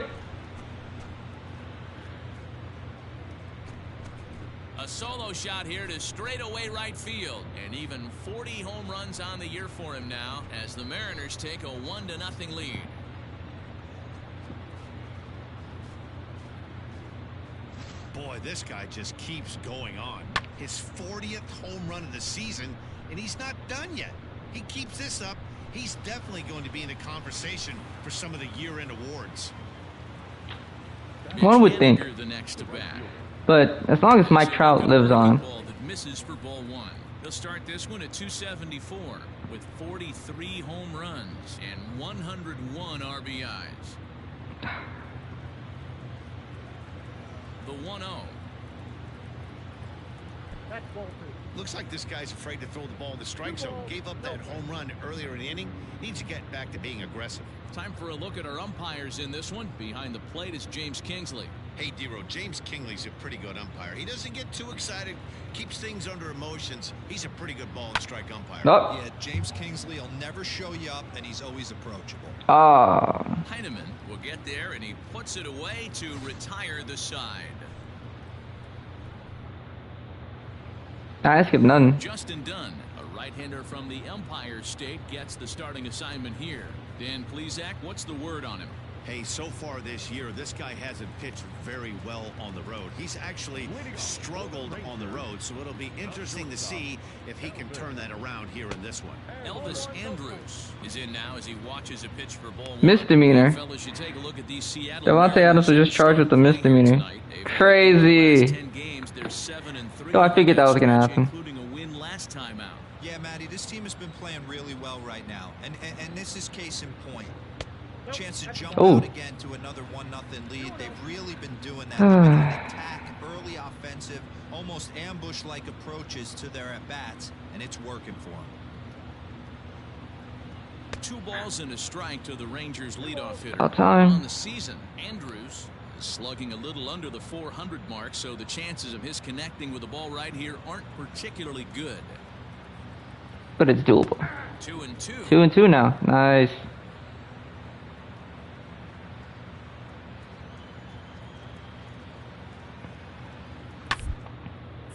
S2: A solo shot here to straightaway right field. And even 40 home runs on the year for him now as the Mariners take a 1-0 lead.
S3: Boy, this guy just keeps going on. His 40th home run of the season, and he's not done yet. He keeps this up, he's definitely going to be in the conversation for some of the year-end awards.
S1: One would think.
S2: The next to bat.
S1: But as long as Mike Trout lives on.
S2: Ball that misses for ball 1. He'll start this one at 274 with 43 home runs and 101 RBIs. The 1-0.
S3: Looks like this guy's afraid to throw the ball in the strike zone. Gave up that home run earlier in the inning. Needs to get back to being aggressive.
S2: Time for a look at our umpires in this one. Behind the plate is James Kingsley.
S3: Hey, D-Row, James Kingley's a pretty good umpire. He doesn't get too excited, keeps things under emotions. He's a pretty good ball and strike umpire.
S1: Oh.
S4: Yeah, James Kingsley will never show you up, and he's always approachable.
S2: Heineman will get there, and he puts it away to retire the side.
S1: I skip none.
S2: Justin Dunn, a right-hander from the Empire State, gets the starting assignment here. Dan Plesac, what's the word on him?
S3: Hey, so far this year, this guy hasn't pitched very well on the road. He's actually struggled on the road, so it'll be interesting to see if he can turn that around here in this one.
S2: Elvis Andrews is in now as he watches a pitch for ball 1.
S1: Misdemeanor.
S2: Fellas should take a look at these Seattle
S1: Devontae Adams was just charged with a misdemeanor. Crazy.
S2: 10 games, they're 7-3.
S1: Oh, I figured that was gonna happen.
S2: Including a win last time out.
S4: Yeah, Matty, this team has been playing really well right now, and this is case in point. Chance to jump out again to another 1-0 lead. They've really been doing that. Attack, early offensive, almost ambush-like approaches to their at-bats, and it's working for them.
S2: 2 balls and a strike to the Rangers leadoff hitter.
S1: About time.
S2: On the season, Andrews is slugging a little under the 400 mark, so the chances of his connecting with the ball right here aren't particularly good.
S1: But it's doable.
S2: 2-2.
S1: 2-2 now. Nice.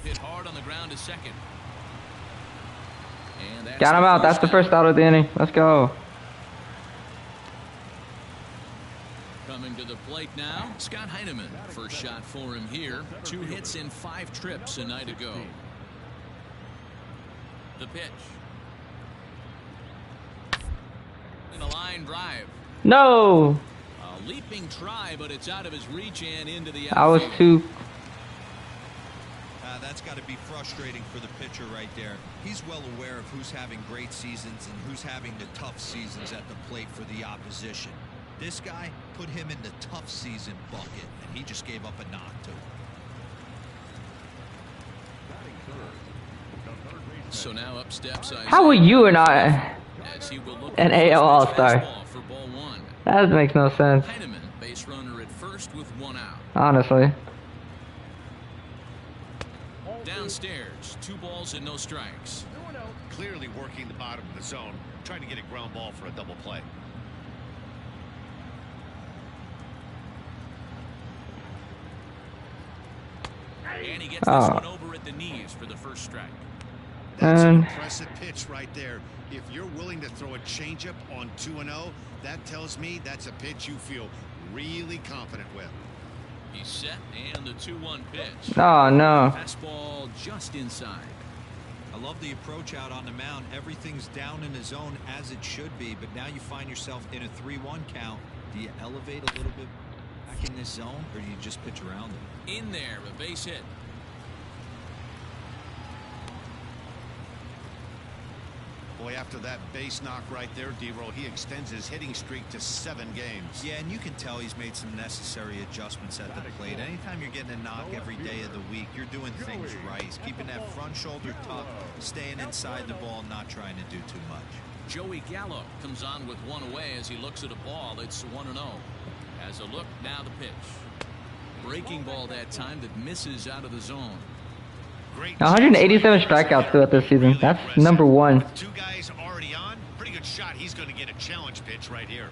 S2: Hit hard on the ground to second. And that's
S1: Got him out. That's the first out of the inning. Let's go.
S2: Coming to the plate now, Scott Heineman. First shot for him here. 2 hits in 5 trips a night ago. The pitch. And a line drive.
S1: No.
S2: A leaping try, but it's out of his reach and into the
S1: I was
S2: outfield.
S1: too.
S4: That's got to be frustrating for the pitcher right there. He's well aware of who's having great seasons and who's having the tough seasons at the plate for the opposition. This guy put him in the tough season bucket, and he just gave up a knock to him.
S2: So now up steps Isaiah.
S1: How are you and I
S2: As he will look
S1: an
S2: for
S1: AL
S2: his
S1: All-Star?
S2: fastball for ball 1.
S1: That makes no sense.
S2: Heineman, base runner at first with 1 out.
S1: Honestly.
S2: Downstairs, 2 balls and no strikes.
S3: Clearly working the bottom of the zone, trying to get a ground ball for a double play.
S2: And he gets this one over at the knees for the first strike.
S3: That's an impressive pitch right there. If you're willing to throw a changeup on 2-0, that tells me that's a pitch you feel really confident with.
S2: He's set, and the 2-1 pitch.
S1: Oh no.
S2: Fastball just inside.
S4: I love the approach out on the mound. Everything's down in the zone as it should be, but now you find yourself in a 3-1 count. Do you elevate a little bit back in this zone, or do you just pitch around it?
S2: In there, a base hit.
S3: Boy, after that base knock right there, D-Roll, he extends his hitting streak to 7 games.
S4: Yeah, and you can tell he's made some necessary adjustments at the plate. Anytime you're getting a knock every day of the week, you're doing things right. He's keeping that front shoulder tucked, staying inside the ball, not trying to do too much.
S2: Joey Gallo comes on with one away as he looks at a ball. It's 1-0. Has a look, now the pitch. Breaking ball that time that misses out of the zone.
S1: 187 strikeouts throughout this season. That's number 1.
S3: With 2 guys already on, pretty good shot. He's going to get a challenge pitch right here.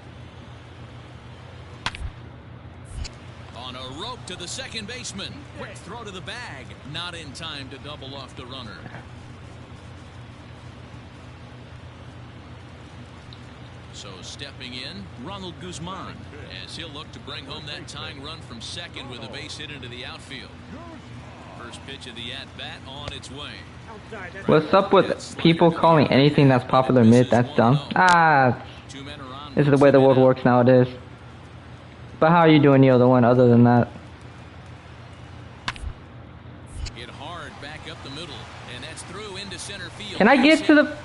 S2: On a rope to the second baseman. Quick throw to the bag. Not in time to double off the runner. So stepping in, Ronald Guzman, as he'll look to bring home that tying run from second with a base hit into the outfield. First pitch of the at-bat on its way.
S1: What's up with people calling anything that's popular mid? That's dumb. This is the way the world works nowadays. But how are you doing, Neil, the one other than that?
S2: Hit hard back up the middle, and that's through into center field.
S1: Can I get to the...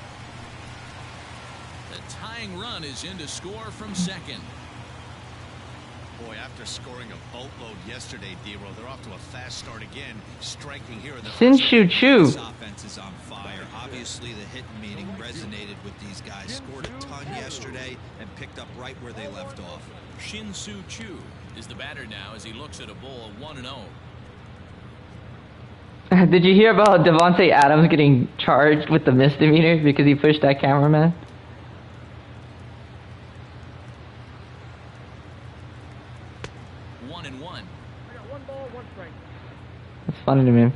S2: The tying run is in to score from second.
S3: Boy, after scoring a boatload yesterday, D-Roll, they're off to a fast start again, striking here in the
S1: Shin-Shu Chu.
S4: This offense is on fire. Obviously, the hit meeting resonated with these guys. Scored a ton yesterday and picked up right where they left off.
S2: Shin-Shu Chu is the batter now as he looks at a ball 1-0.
S1: Did you hear about Devontae Adams getting charged with the misdemeanor because he pushed that cameraman?
S2: 1-1.
S6: I got 1 ball, 1 strike.
S1: It's funny to me.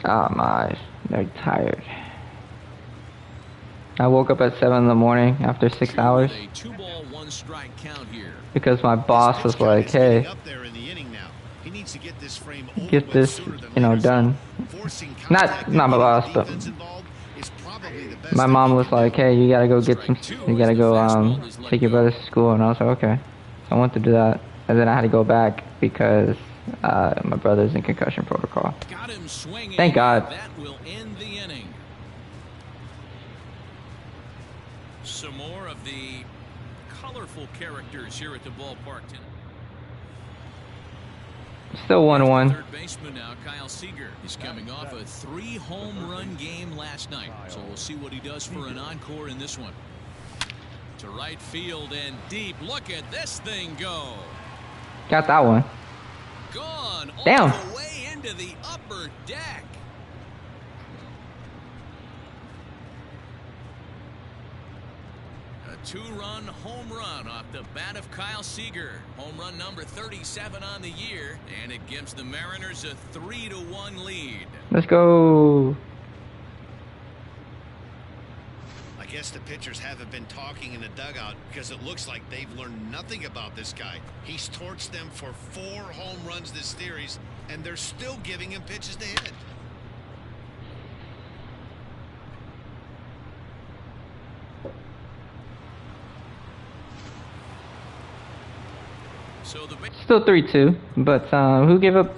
S1: Oh my, they're tired. I woke up at 7 in the morning after 6 hours
S2: A 2-ball, 1-strike count here.
S1: because my boss was like, "Hey,
S3: up there in the inning now. He needs to get this frame
S1: get
S3: over
S1: this,
S3: sooner than
S1: you know,
S3: later.
S1: done."
S3: Forcing
S1: Not
S3: contact
S1: my
S3: and
S1: boss,
S3: getting
S1: but
S3: defense involved is probably the best
S1: my
S3: thing
S1: mom
S3: he
S1: was
S3: can
S1: like,
S3: do.
S1: "Hey, you gotta go get some, you gotta go take your brother to school," and I was like, "Okay." So I went to do that, and then I had to go back because my brother's in concussion protocol.
S2: Got him swinging.
S1: Thank God.
S2: That will end the inning. Some more of the colorful characters here at the ballpark tonight.
S1: Still 1-1.
S2: Third baseman now, Kyle Seager. He's coming off a 3-home run game last night. So we'll see what he does for an encore in this one. To right field and deep. Look at this thing go.
S1: Got that one.
S2: Gone
S1: Damn.
S2: all the way into the upper deck. A 2-run home run off the bat of Kyle Seager. Home run number 37 on the year, and it gives the Mariners a 3-1 lead.
S1: Let's go.
S3: I guess the pitchers haven't been talking in the dugout because it looks like they've learned nothing about this guy. He's torched them for 4 home runs this series, and they're still giving him pitches to hit.
S2: So the
S1: Still 3-2, but who gave up?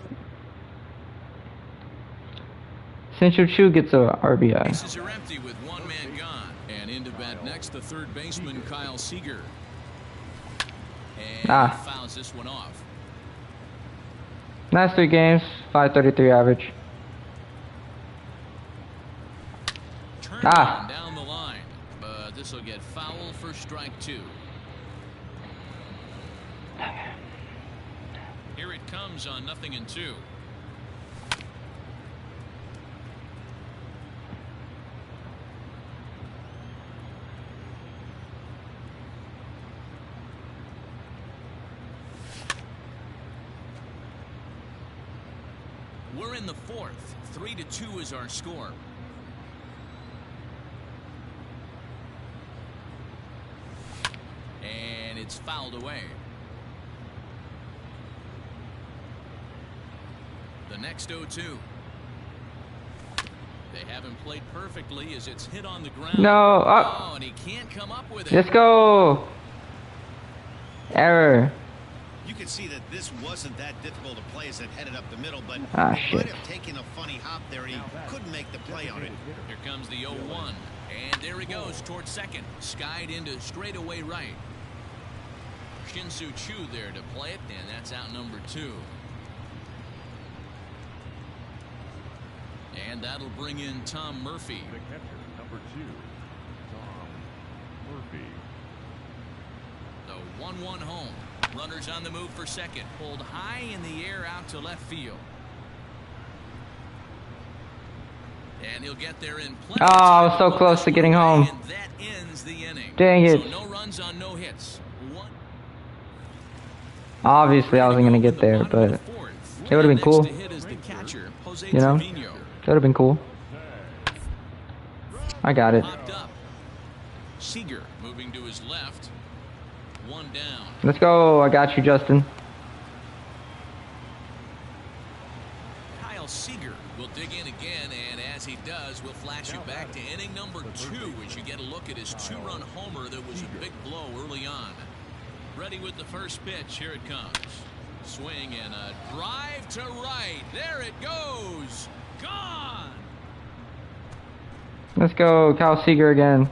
S1: Shin-Shu Chu gets a RBI.
S2: bases are empty with one man gone. And into bat next, the third baseman, Kyle Seager. And he fouls this one off.
S1: Last 3 games, 533 average.
S2: Turn on down the line, but this will get foul for strike 2. Here it comes on 0-2. We're in the 4th. 3-2 is our score. And it's fouled away. The next 0-2. They haven't played perfectly as it's hit on the ground.
S1: No.
S2: Oh, and he can't come up with it.
S1: Let's go. Error.
S3: You can see that this wasn't that difficult to play as it headed up the middle, but he
S1: shit.
S3: might have taken a funny hop there. He couldn't make the play on it.
S2: Here comes the 0-1. And there he goes towards second. Skied into straightaway right. Shin-Soo Choo there to play it, and that's out number 2. And that'll bring in Tom Murphy.
S5: The catcher, number 2, Tom Murphy.
S2: The 1-1 home. Runners on the move for second. Pulled high in the air out to left field. And he'll get there in plenty.
S1: Oh, I was so close to getting home.
S2: And that ends the inning.
S1: Dang it.
S2: So no runs on no hits.
S1: Obviously, I wasn't going to get there, but it would have been cool. You know? That would have been cool. I got it.
S2: Seager moving to his left. 1 down.
S1: Let's go. I got you, Justin.
S2: Kyle Seager will dig in again, and as he does, we'll flash you back to inning number 2 as you get a look at his 2-run homer that was a big blow early on. Ready with the first pitch. Here it comes. Swing and a drive to right. There it goes. Gone.
S1: Let's go, Kyle Seager again.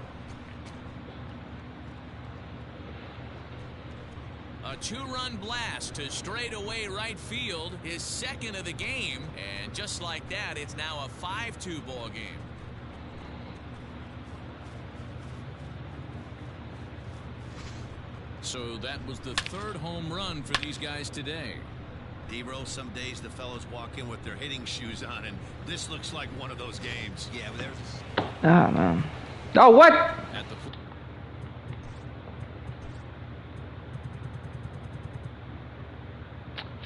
S2: A 2-run blast to straightaway right field, his second of the game, and just like that, it's now a 5-2 ball game. So that was the 3rd home run for these guys today.
S3: D-Roll, some days the fellas walk in with their hitting shoes on, and this looks like one of those games.
S4: Yeah, but there's...
S1: Oh, no. Oh, what?
S2: At the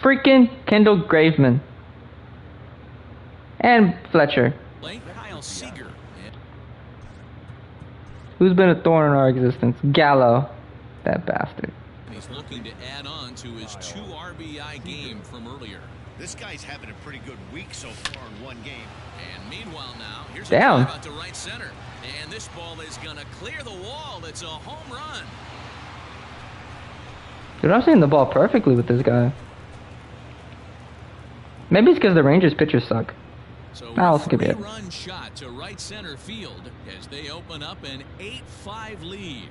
S1: Freaking Kendall Graveman. And Fletcher.
S2: plate, Kyle Seager.
S1: Who's been a thorn in our existence? Gallo. That bastard.
S2: He's looking to add on to his 2 RBI game from earlier.
S3: This guy's having a pretty good week so far in one game.
S2: And meanwhile now, here's a
S1: Damn.
S2: drive out to right center. And this ball is going to clear the wall. It's a home run.
S1: Dude, I'm seeing the ball perfectly with this guy. Maybe it's because the Rangers pitchers suck.
S2: So
S1: I'll
S2: a
S1: skip it.
S2: 3-run shot to right center field as they open up an 8-5 lead.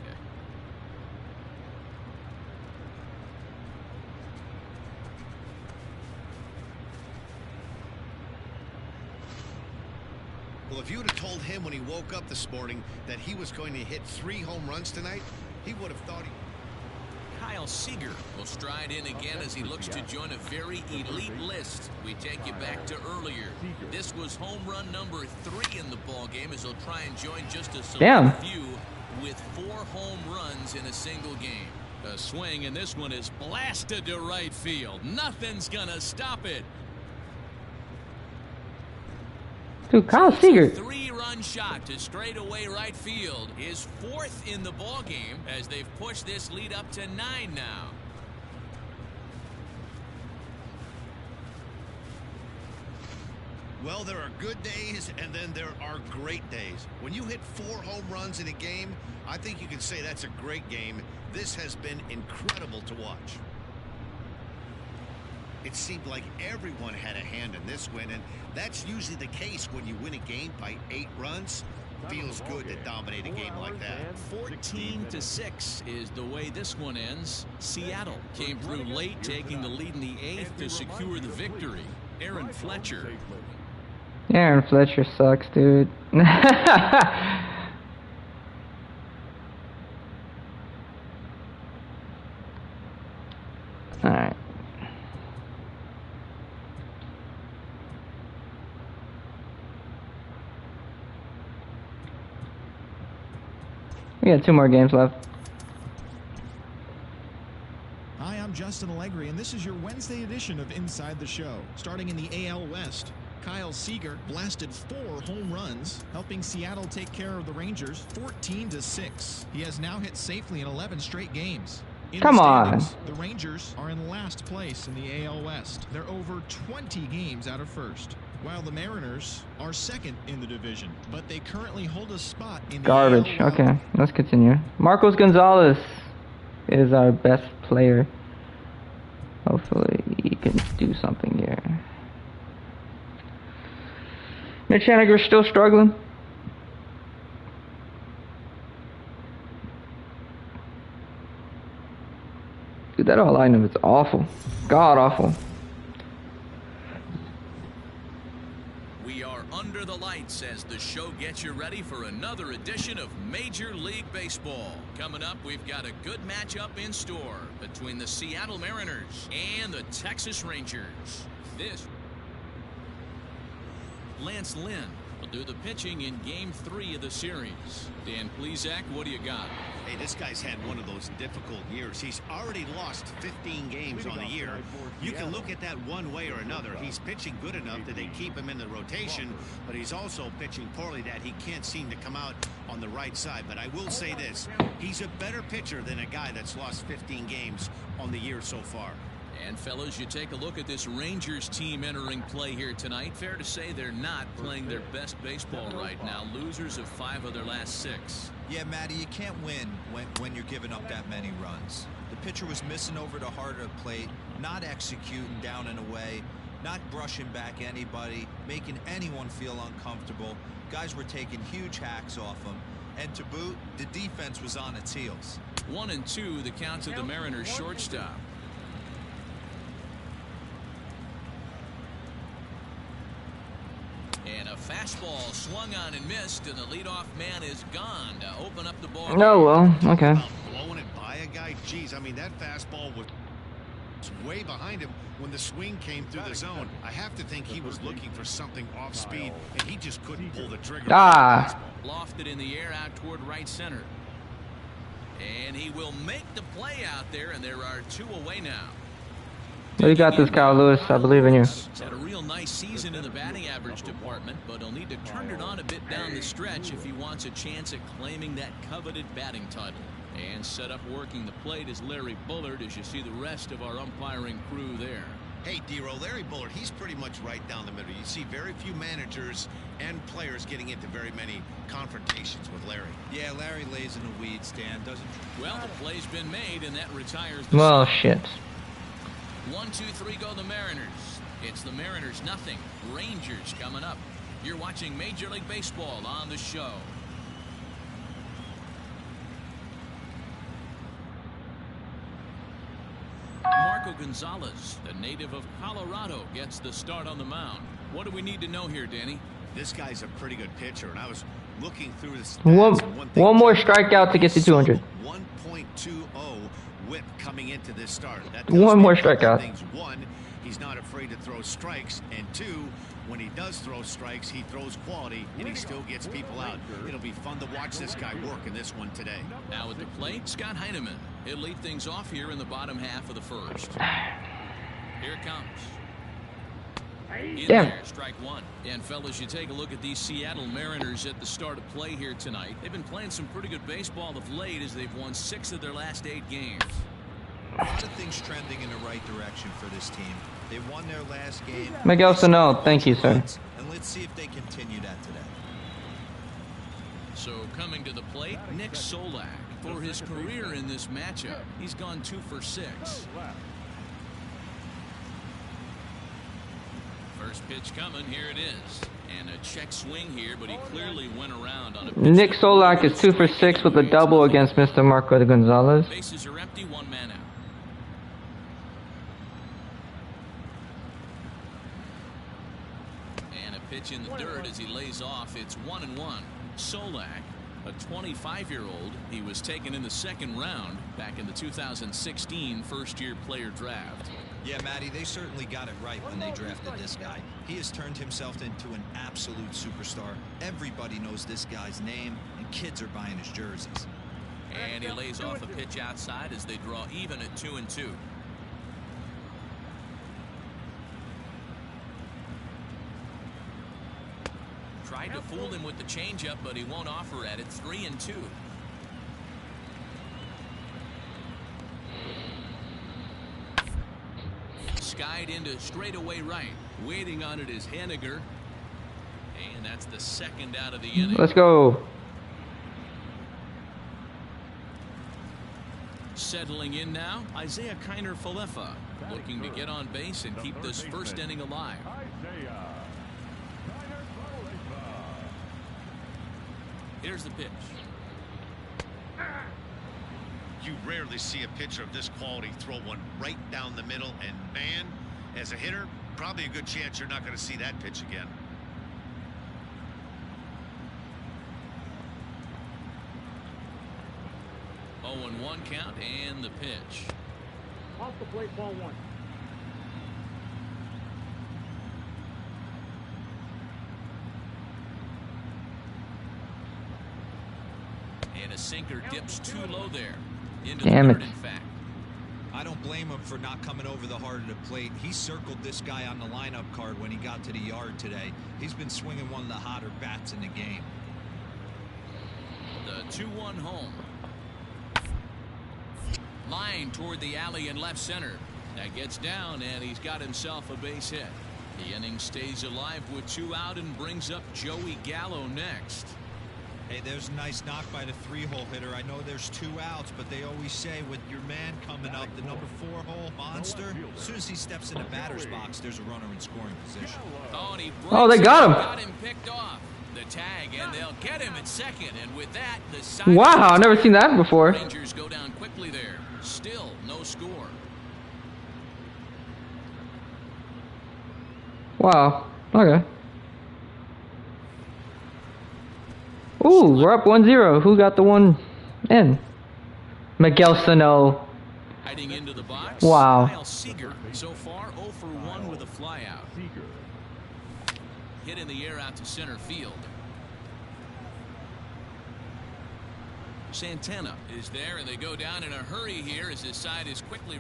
S3: Well, if you would have told him when he woke up this morning that he was going to hit 3 home runs tonight, he would have thought he...
S2: Kyle Seager will stride in again as he looks to join a very elite list. We take you back to earlier. This was home run number 3 in the ball game as he'll try and join just a select few with 4 home runs in a single game. A swing, and this one is blasted to right field. Nothing's gonna stop it.
S1: Dude, Kyle Seager.
S2: 3-run shot to straightaway right field. His 4th in the ball game as they've pushed this lead up to 9 now.
S3: Well, there are good days and then there are great days. When you hit 4 home runs in a game, I think you can say that's a great game. This has been incredible to watch. It seemed like everyone had a hand in this win, and that's usually the case when you win a game by 8 runs. Feels good to dominate a game like that.
S2: 14-6 is the way this one ends. Seattle came through late, taking the lead in the 8th to secure the victory. Aaron Fletcher.
S1: Aaron Fletcher sucks, dude. Alright. We got 2 more games left.
S7: Hi, I'm Justin Allegri, and this is your Wednesday edition of Inside the Show. Starting in the AL West, Kyle Seager blasted 4 home runs, helping Seattle take care of the Rangers 14-6. He has now hit safely in 11 straight games.
S1: Come on.
S7: The Rangers are in last place in the AL West. They're over 20 games out of first, while the Mariners are second in the division, but they currently hold a spot in the
S1: Garbage.
S7: AL
S1: Okay, let's continue. Marcos Gonzalez is our best player. Hopefully he can do something here. Mitch Haniger's still struggling. Dude, that all lineup is awful. God awful.
S2: We are under the lights as the show gets you ready for another edition of Major League Baseball. Coming up, we've got a good matchup in store between the Seattle Mariners and the Texas Rangers. This Lance Lynn will do the pitching in Game 3 of the series. Dan Plesac, what do you got?
S3: Hey, this guy's had one of those difficult years. He's already lost 15 games on the year. You can look at that one way or another. He's pitching good enough that they keep him in the rotation, but he's also pitching poorly that he can't seem to come out on the right side. But I will say this, he's a better pitcher than a guy that's lost 15 games on the year so far.
S2: And fellas, you take a look at this Rangers team entering play here tonight. Fair to say they're not playing their best baseball right now. Losers of 5 of their last 6.
S4: Yeah, Matty, you can't win when you're giving up that many runs. The pitcher was missing over the heart of the plate, not executing down and away, not brushing back anybody, making anyone feel uncomfortable. Guys were taking huge hacks off him. And to boot, the defense was on its heels.
S2: 1-2, the count to the Mariners shortstop. And a fastball swung on and missed, and the leadoff man is gone to open up the ball.
S1: Oh, well, okay.
S3: Blowing it by a guy, geez, I mean, that fastball was way behind him when the swing came through the zone. I have to think he was looking for something off speed, and he just couldn't pull the trigger.
S2: Lofted in the air out toward right center. And he will make the play out there, and there are 2 away now.
S1: You got this, Kyle Lewis. I believe in you.
S2: He's had a real nice season in the batting average department, but he'll need to turn it on a bit down the stretch if he wants a chance at claiming that coveted batting title. And set up working the plate is Larry Bullard, as you see the rest of our umpiring crew there.
S3: Hey, D-Row, Larry Bullard, he's pretty much right down the middle. You see very few managers and players getting into very many confrontations with Larry.
S4: Yeah, Larry lays in the weeds, Dan, doesn't he?
S2: Well, the play's been made, and that retires the
S1: Well,
S2: side.
S1: shit.
S2: 1, 2, 3 go the Mariners. It's the Mariners nothing. Rangers coming up. You're watching Major League Baseball on the show. Marco Gonzalez, the native of Colorado, gets the start on the mound. What do we need to know here, Danny?
S3: This guy's a pretty good pitcher, and I was looking through the
S1: One more strikeout to get to 200.
S3: 1.20 whip coming into this start. That
S1: One more strikeout.
S3: Things. 1, he's not afraid to throw strikes, and 2, when he does throw strikes, he throws quality, and he still gets people out. It'll be fun to watch this guy work in this one today.
S2: Now at the plate, Scott Heineman. He'll lead things off here in the bottom half of the first. Here it comes. In there, strike 1. And fellas, you take a look at these Seattle Mariners at the start of play here tonight. They've been playing some pretty good baseball of late as they've won 6 of their last 8 games.
S4: A lot of things trending in the right direction for this team. They won their last game.
S1: Miguel Sano, thank you, sir.
S4: And let's see if they continue that today.
S2: So coming to the plate, Nick Solak. For his career in this matchup, he's gone 2 for 6. First pitch coming, here it is. And a check swing here, but he clearly went around on a pitch.
S1: Nick Solak is 2 for 6 with a double against Mr. Marco Gonzalez.
S2: Bases are empty, 1 man out. And a pitch in the dirt as he lays off. It's 1-1. Solak, a 25-year-old, he was taken in the 2nd round back in the 2016 first-year player draft.
S4: Yeah, Matty, they certainly got it right when they drafted this guy. He has turned himself into an absolute superstar. Everybody knows this guy's name, and kids are buying his jerseys.
S2: And he lays off a pitch outside as they draw even at 2-2. Tried to fool him with the changeup, but he won't offer at it. 3-2. Skied into straightaway right. Waiting on it is Haniger. And that's the 2nd out of the inning.
S1: Let's go.
S2: settling in now, Isaiah Kiner-Falefa, looking to get on base and keep this first inning alive. Here's the pitch.
S3: You rarely see a pitcher of this quality throw one right down the middle, and man, as a hitter, probably a good chance you're not going to see that pitch again.
S2: Oh, 1 count and the pitch.
S6: Off the plate, ball 1.
S2: And a sinker dips too low there. Into
S1: Damn
S2: the third,
S1: it.
S2: in fact.
S4: I don't blame him for not coming over the heart of the plate. He circled this guy on the lineup card when he got to the yard today. He's been swinging one of the hotter bats in the game.
S2: The 2-1 home. Line toward the alley in left center. That gets down, and he's got himself a base hit. The inning stays alive with 2 out and brings up Joey Gallo next.
S4: Hey, there's a nice knock by the 3-hole hitter. I know there's 2 outs, but they always say with your man coming up, the number 4-hole monster, as soon as he steps in the batter's box, there's a runner in scoring position.
S2: Oh, and he
S1: Oh, they got him.
S2: Got him picked off. The tag, and they'll get him at second. And with that, the side
S1: Wow, I've never seen that before.
S2: Rangers go down quickly there. Still no score.
S1: Wow. Okay. Ooh, we're up 1-0. Who got the one in? Miguel Sano.
S2: Hiding into the box.
S1: Wow.
S2: Kyle Seager so far 0 for 1 with a flyout. Hit in the air out to center field. Santana is there, and they go down in a hurry here as his side is quickly.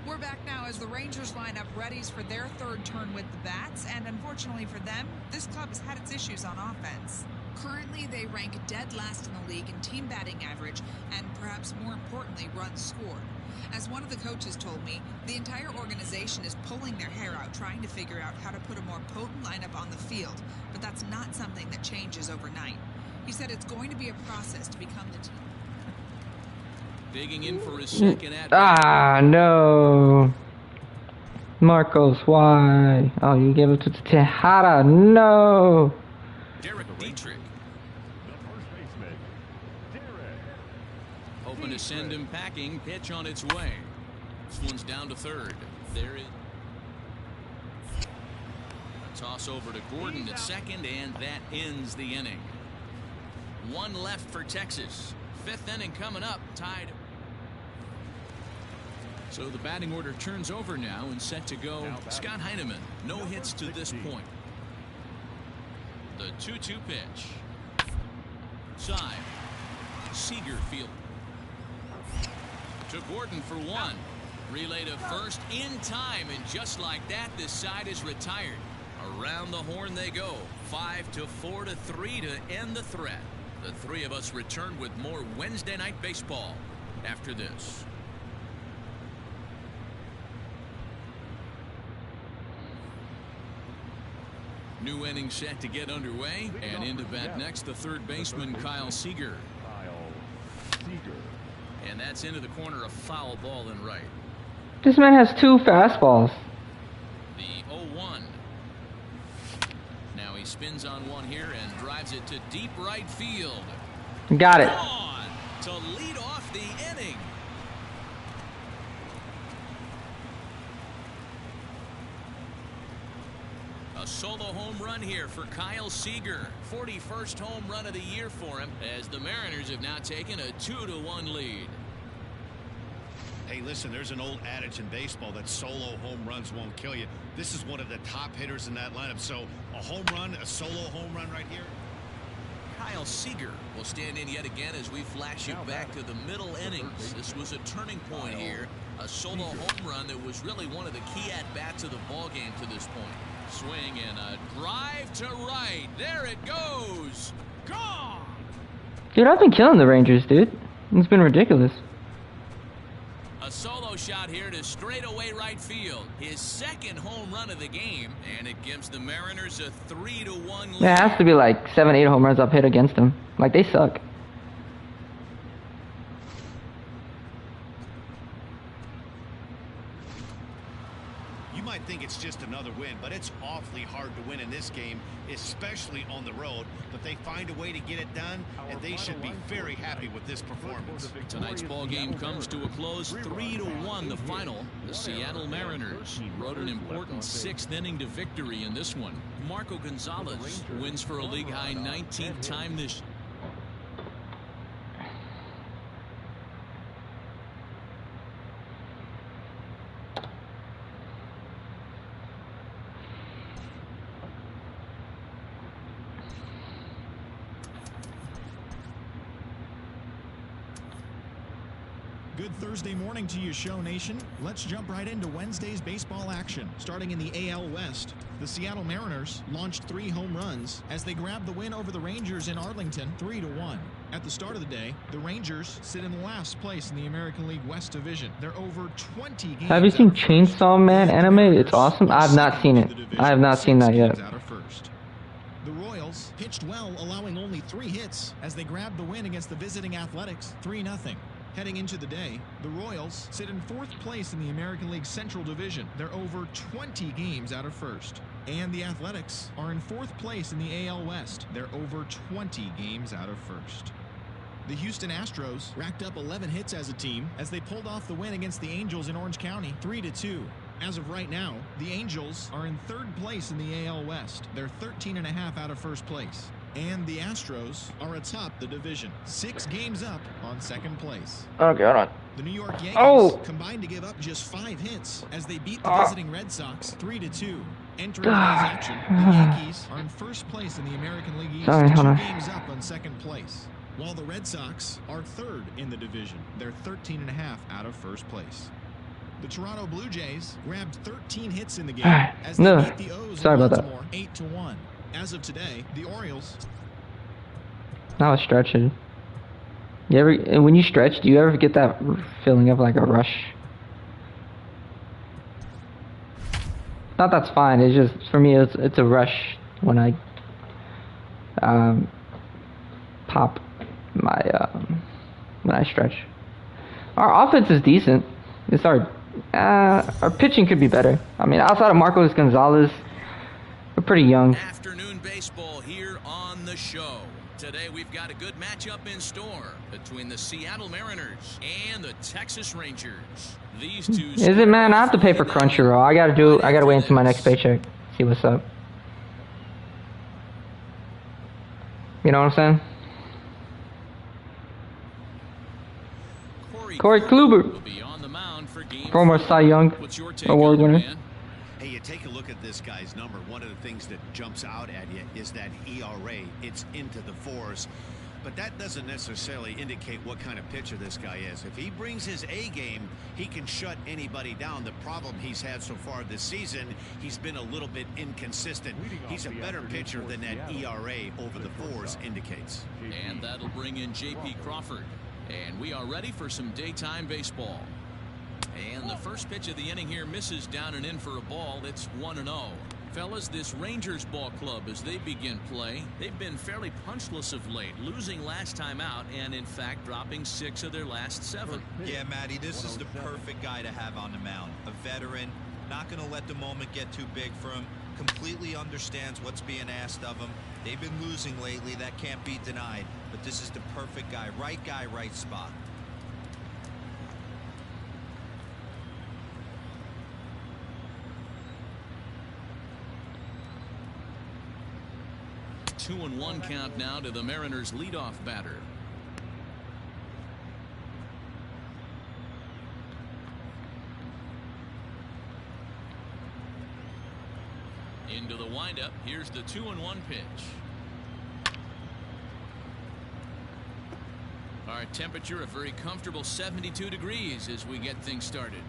S8: We're back now as the Rangers line up readies for their third turn with the bats, and unfortunately for them, this club has had its issues on offense. Currently, they rank dead last in the league in team batting average and perhaps more importantly, runs scored. As one of the coaches told me, the entire organization is pulling their hair out trying to figure out how to put a more potent lineup on the field, but that's not something that changes overnight. He said it's going to be a process to become the team.
S2: Digging in for his second at
S1: Ah, no. Marcos, why? Oh, you gave it to Tejada. No.
S2: Derek Dietrich. Hoping to send him packing. Pitch on its way. This one's down to third. There is a toss over to Gordon at second, and that ends the inning. 1 left for Texas. 5th inning coming up, tied. So the batting order turns over now and set to go. Scott Heineman, no hits to this point. The 2-2 pitch. Side. Seager field. To Gordon for 1. Relay to first in time, and just like that, this side is retired. Around the horn they go. 5-4 to 3 to end the threat. The 3 of us return with more Wednesday Night Baseball after this. New inning set to get underway, and into bat next, the third baseman, Kyle Seager. And that's into the corner, a foul ball in right.
S1: This man has 2 fastballs.
S2: The 0-1. Now he spins on one here and drives it to deep right field.
S1: Got it.
S2: On to lead off the inning. A solo home run here for Kyle Seager. 41st home run of the year for him, as the Mariners have now taken a 2-1 lead.
S3: Hey, listen, there's an old adage in baseball that solo home runs won't kill you. This is one of the top hitters in that lineup. So a home run, a solo home run right here.
S2: Kyle Seager will stand in yet again as we flash you back to the middle innings. This was a turning point here. A solo home run that was really one of the key at-bats of the ballgame to this point. Swing and a drive to right. There it goes. Gone.
S1: Dude, I've been killing the Rangers, dude. It's been ridiculous.
S2: A solo shot here to straightaway right field. His 2nd home run of the game, and it gives the Mariners a 3-1 lead.
S1: There has to be like 7-8 home runs I've hit against them. Like, they suck.
S3: might think it's just another win, but it's awfully hard to win in this game, especially on the road. But they find a way to get it done, and they should be very happy with this performance.
S2: Tonight's ball game comes to a close, 3-1 the final. The Seattle Mariners rode an important 6th inning to victory in this one. Marco Gonzalez wins for a league-high 19th time this year.
S7: Good Thursday morning to you, Show Nation. Let's jump right into Wednesday's baseball action. Starting in the AL West, the Seattle Mariners launched 3 home runs as they grabbed the win over the Rangers in Arlington, 3-1. At the start of the day, the Rangers sit in last place in the American League West Division. They're over 20 games.
S1: Have you seen Chainsaw Man anime? It's awesome. I have not seen it. I have not seen that yet.
S7: The Royals pitched well, allowing only 3 hits as they grabbed the win against the visiting Athletics, 3-0. Heading into the day, the Royals sit in 4th place in the American League Central Division. They're over 20 games out of first. And the Athletics are in 4th place in the AL West. They're over 20 games out of first. The Houston Astros racked up 11 hits as a team as they pulled off the win against the Angels in Orange County, 3-2. As of right now, the Angels are in 3rd place in the AL West. They're 13.5 out of first place. And the Astros are atop the division, 6 games up on 2nd place.
S1: Okay, hold on.
S7: The New York Yankees combined to give up just 5 hits as they beat the visiting Red Sox 3-2. Entering today's action, the Yankees are in 1st place in the American League East, 2 games up on 2nd place. While the Red Sox are 3rd in the division. They're 13.5 out of 1st place. The Toronto Blue Jays grabbed 13 hits in the game as they beat the O's in Baltimore 8-1. As of today, the Orioles.
S1: Now stretching. You ever, when you stretch, do you ever get that feeling of like a rush? Not that's fine. It's just for me, it's a rush when I pop my when I stretch. Our offense is decent. It's our pitching could be better. I mean, outside of Marcos Gonzalez, we're pretty young.
S2: Afternoon baseball here on the show. Today we've got a good matchup in store between the Seattle Mariners and the Texas Rangers. These two.
S1: Is it, man? I have to pay for Crunchyroll. I gotta wait until my next paycheck. See what's up. You know what I'm saying? Corey Kluber, former Cy Young Award winner.
S3: Hey, you take a look at this guy's number. One of the things that jumps out at you is that ERA. It's into the 4s. But that doesn't necessarily indicate what kind of pitcher this guy is. If he brings his A game, he can shut anybody down. The problem he's had so far this season, he's been a little bit inconsistent. He's a better pitcher than that ERA over the 4s indicates.
S2: And that'll bring in J.P. Crawford. And we are ready for some daytime baseball. And the first pitch of the inning here misses down and in for a ball. It's 1-0. Fellas, this Rangers ball club, as they begin play, they've been fairly punchless of late, losing last time out and, in fact, dropping 6 of their last 7.
S4: Yeah, Matty, this is the perfect guy to have on the mound. A veteran, not going to let the moment get too big for him, completely understands what's being asked of him. They've been losing lately. That can't be denied. But this is the perfect guy, right spot.
S2: A 2-1 count now to the Mariners leadoff batter. Into the windup. Here's the 2-1 pitch. Our temperature a very comfortable 72 degrees as we get things started.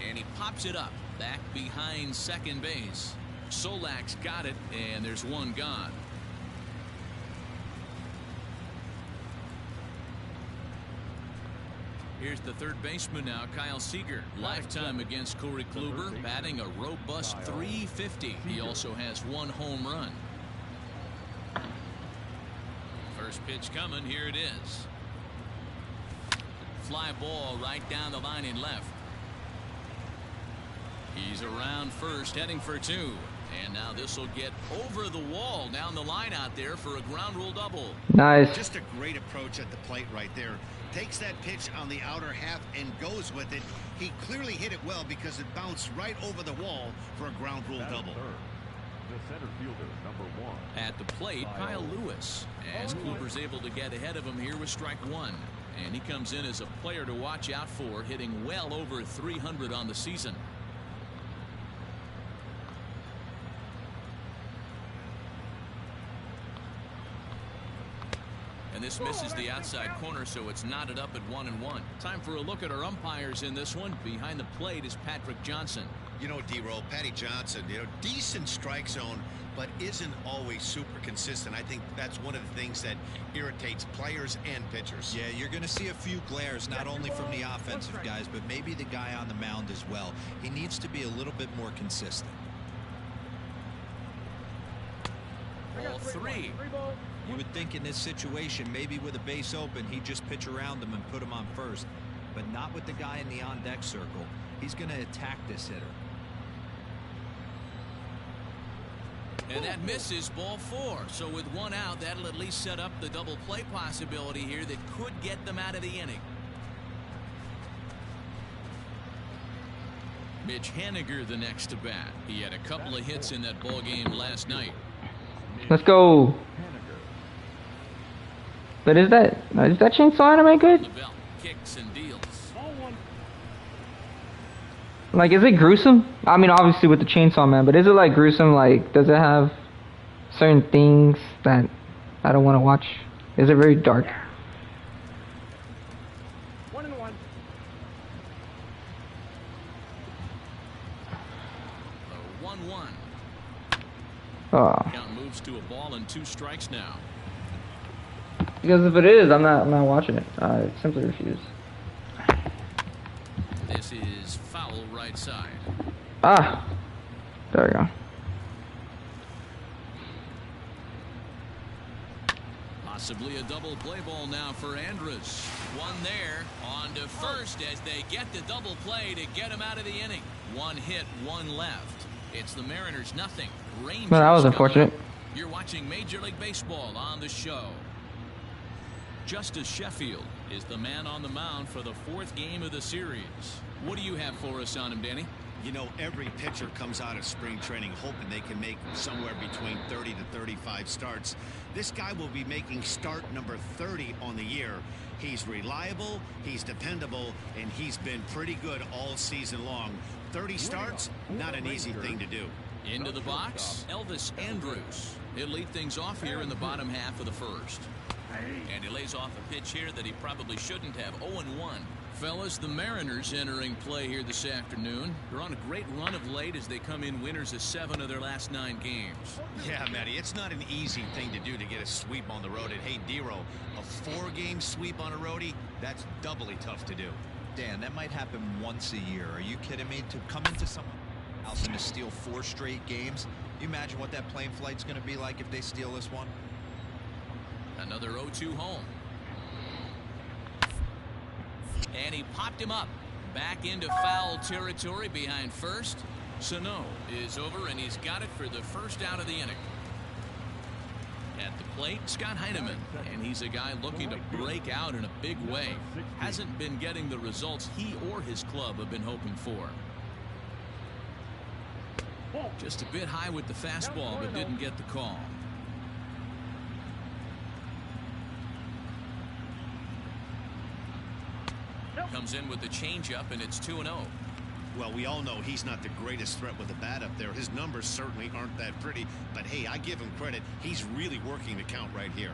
S2: And he pops it up back behind second base. Solak's got it, and there's one gone. Here's the third baseman now, Kyle Seager. Lifetime against Corey Kluber, batting a robust .350. He also has 1 home run. First pitch coming. Here it is. Fly ball right down the line in left. He's around first, heading for 2. And now this will get over the wall down the line out there for a ground rule double.
S1: Nice.
S3: Just a great approach at the plate right there. Takes that pitch on the outer half and goes with it. He clearly hit it well because it bounced right over the wall for a ground rule double.
S5: The center fielder, number 1.
S2: At the plate, Kyle Lewis. As Cooper's able to get ahead of him here with strike 1. And he comes in as a player to watch out for, hitting well over 300 on the season. And this misses the outside corner, so it's knotted up at 1-1. Time for a look at our umpires in this one. Behind the plate is Patrick Johnson.
S3: You know, D-Roll, Patty Johnson, decent strike zone, but isn't always super consistent. I think that's one of the things that irritates players and pitchers.
S4: Yeah, you're going to see a few glares, not only from the offensive guys, but maybe the guy on the mound as well. He needs to be a little bit more consistent.
S2: Ball 3.
S4: You would think in this situation, maybe with a base open, he'd just pitch around him and put him on first, but not with the guy in the on-deck circle. He's going to attack this hitter.
S2: And that misses, ball 4. So with 1 out, that'll at least set up the double play possibility here that could get them out of the inning. Mitch Haniger the next to bat. He had a couple of hits in that ball game last night.
S1: Let's go. But is that chainsaw anime good?
S2: The belt kicks and deals.
S1: Like, is it gruesome? I mean, obviously with the chainsaw man, but is it like gruesome? Like, does it have certain things that I don't want to watch? Is it very dark?
S6: 1-1.
S2: The 1-1.
S1: Oh.
S2: Count moves to a ball and 2 strikes now.
S1: Because if it is, I'm not watching it. I simply refuse.
S2: This is foul right side.
S1: Ah, there we go.
S2: Possibly a double play ball now for Andrus. One there, on to first as they get the double play to get him out of the inning. 1 hit, 1 left. It's the Mariners nothing. Rangers.
S1: Well, that was unfortunate.
S2: You're watching Major League Baseball on the show. Justice Sheffield is the man on the mound for the 4th game of the series. What do you have for us on him, Danny?
S3: You know, every pitcher comes out of spring training hoping they can make somewhere between 30 to 35 starts. This guy will be making start number 30 on the year. He's reliable, he's dependable, and he's been pretty good all season long. 30 starts, not an easy thing to do.
S2: Into the box, Elvis Andrus. He'll lead things off here in the bottom half of the 1st. And he lays off a pitch here that he probably shouldn't have. 0-1. Fellas, the Mariners entering play here this afternoon. They're on a great run of late as they come in winners of 7 of their last 9 games.
S3: Yeah, Matty, it's not an easy thing to do to get a sweep on the road. And hey, D-Roll, a 4-game sweep on a roadie, that's doubly tough to do.
S4: Dan, that might happen once a year. Are you kidding me? To come into someone else and to steal 4 straight games? You imagine what that plane flight's going to be like if they steal this one?
S2: Another 0-2 home. And he popped him up. Back into foul territory behind first. Sano is over, and he's got it for the first out of the inning. At the plate, Scott Heineman, and he's a guy looking to break out in a big way. Hasn't been getting the results he or his club have been hoping for. Just a bit high with the fastball, but didn't get the call. Comes in with the changeup, and it's 2-0.
S3: Well, we all know he's not the greatest threat with the bat up there. His numbers certainly aren't that pretty, but hey, I give him credit. He's really working the count right here.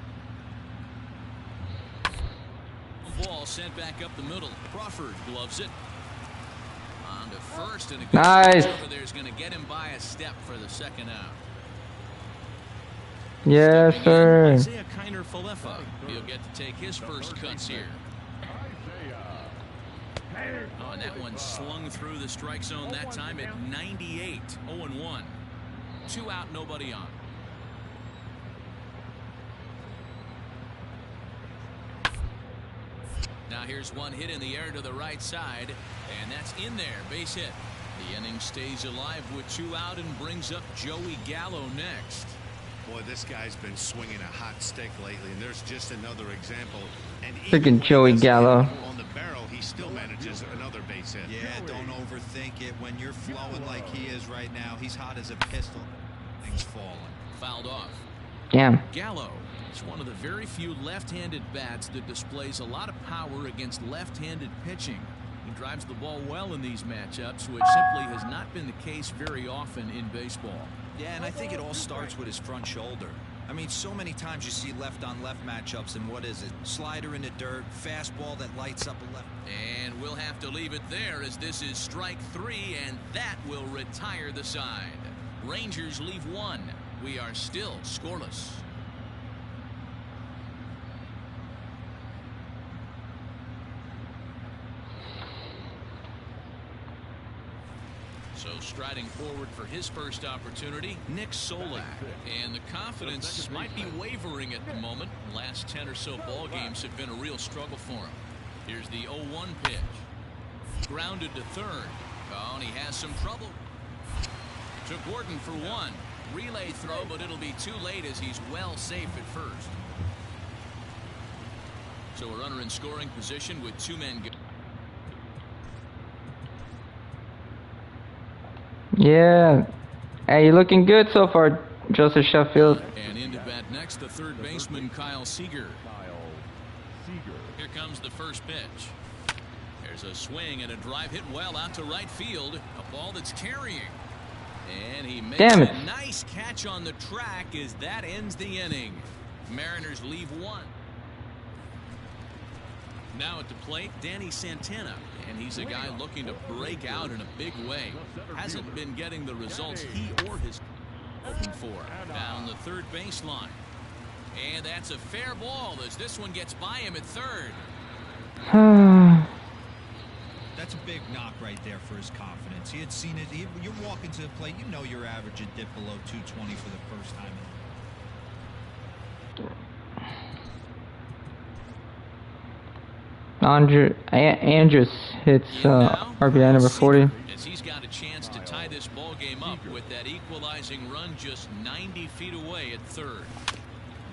S2: Ball sent back up the middle. Crawford gloves it. On to first, and a good
S1: nice
S2: over there is going to get him by a step for the 2nd out.
S1: Yes, sir.
S2: Isaiah Kiner-Falefa. He'll get to take his first cuts here. Oh, and that one slung through the strike zone that time at 98. 0-1. 2 out, nobody on. here's one hit in the air to the right side, and that's in there. Base hit. The inning stays alive with 2 out and brings up Joey Gallo next.
S3: Boy, this guy's been swinging a hot stick lately, and there's just another example. And
S1: Freaking Joey Gallo.
S3: On the barrel, he still manages another base hit.
S4: Yeah, don't overthink it. When you're flowing like he is right now, he's hot as a pistol. Things falling.
S2: Fouled off.
S1: Damn.
S2: Gallo is one of the very few left-handed bats that displays a lot of power against left-handed pitching. He drives the ball well in these matchups, which simply has not been the case very often in baseball.
S9: Yeah, and I think it all starts with his front shoulder. I mean, so many times you see left-on-left matchups, and what is it? Slider in the dirt, fastball that lights up a left.
S2: And we'll have to leave it there, as this is strike 3, and that will retire the side. Rangers leave 1. We are still scoreless. So striding forward for his first opportunity, Nick Solak. And the confidence might be wavering at the moment. Last 10 or so ball games have been a real struggle for him. Here's the 0-1 pitch. Grounded to third. Oh, and he has some trouble. To Gordon for 1. Relay throw, but it'll be too late as he's well safe at first. So a runner in scoring position with 2 men.
S1: Yeah. Hey, you're looking good so far, Joseph Sheffield.
S2: And into bat next, the third baseman, Kyle Seager. Here comes the first pitch. There's a swing and a drive hit well out to right field. A ball that's carrying. And he makes a nice catch on the track as that ends the inning. Mariners leave 1. Now at the plate, Danny Santana, and he's a guy looking to break out in a big way. Hasn't been getting the results he or his hoping for. Down the third baseline. And that's a fair ball as this one gets by him at third.
S4: That's a big knock right there for his confidence. He had seen it. You're walking to the plate. You know your average would dip below 220 for the first time.
S1: Andrus hits RBI number 40.
S2: As he's got a chance to tie this ball game up with that equalizing run just 90 feet away at third.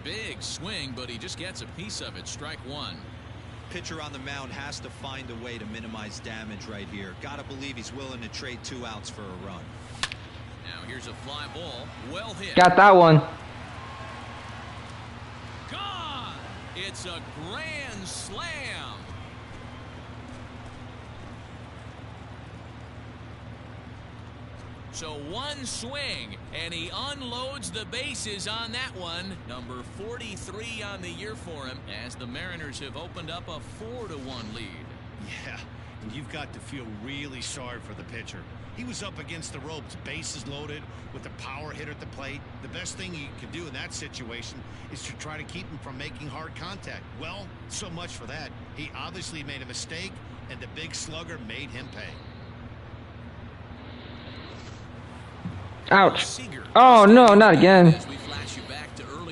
S2: Big swing, but he just gets a piece of it. Strike 1.
S4: Pitcher on the mound has to find a way to minimize damage right here. Gotta believe he's willing to trade 2 outs for a run.
S2: Now here's a fly ball. Well hit.
S1: Got that one.
S2: Gone. It's a grand slam. So one swing, and he unloads the bases on that one. Number 43 on the year for him, as the Mariners have opened up a 4-1 lead.
S3: Yeah, and you've got to feel really sorry for the pitcher. He was up against the ropes, bases loaded, with a power hitter at the plate. The best thing you can do in that situation is to try to keep him from making hard contact. Well, so much for that. He obviously made a mistake, and the big slugger made him pay.
S1: Ouch. Oh no, not again.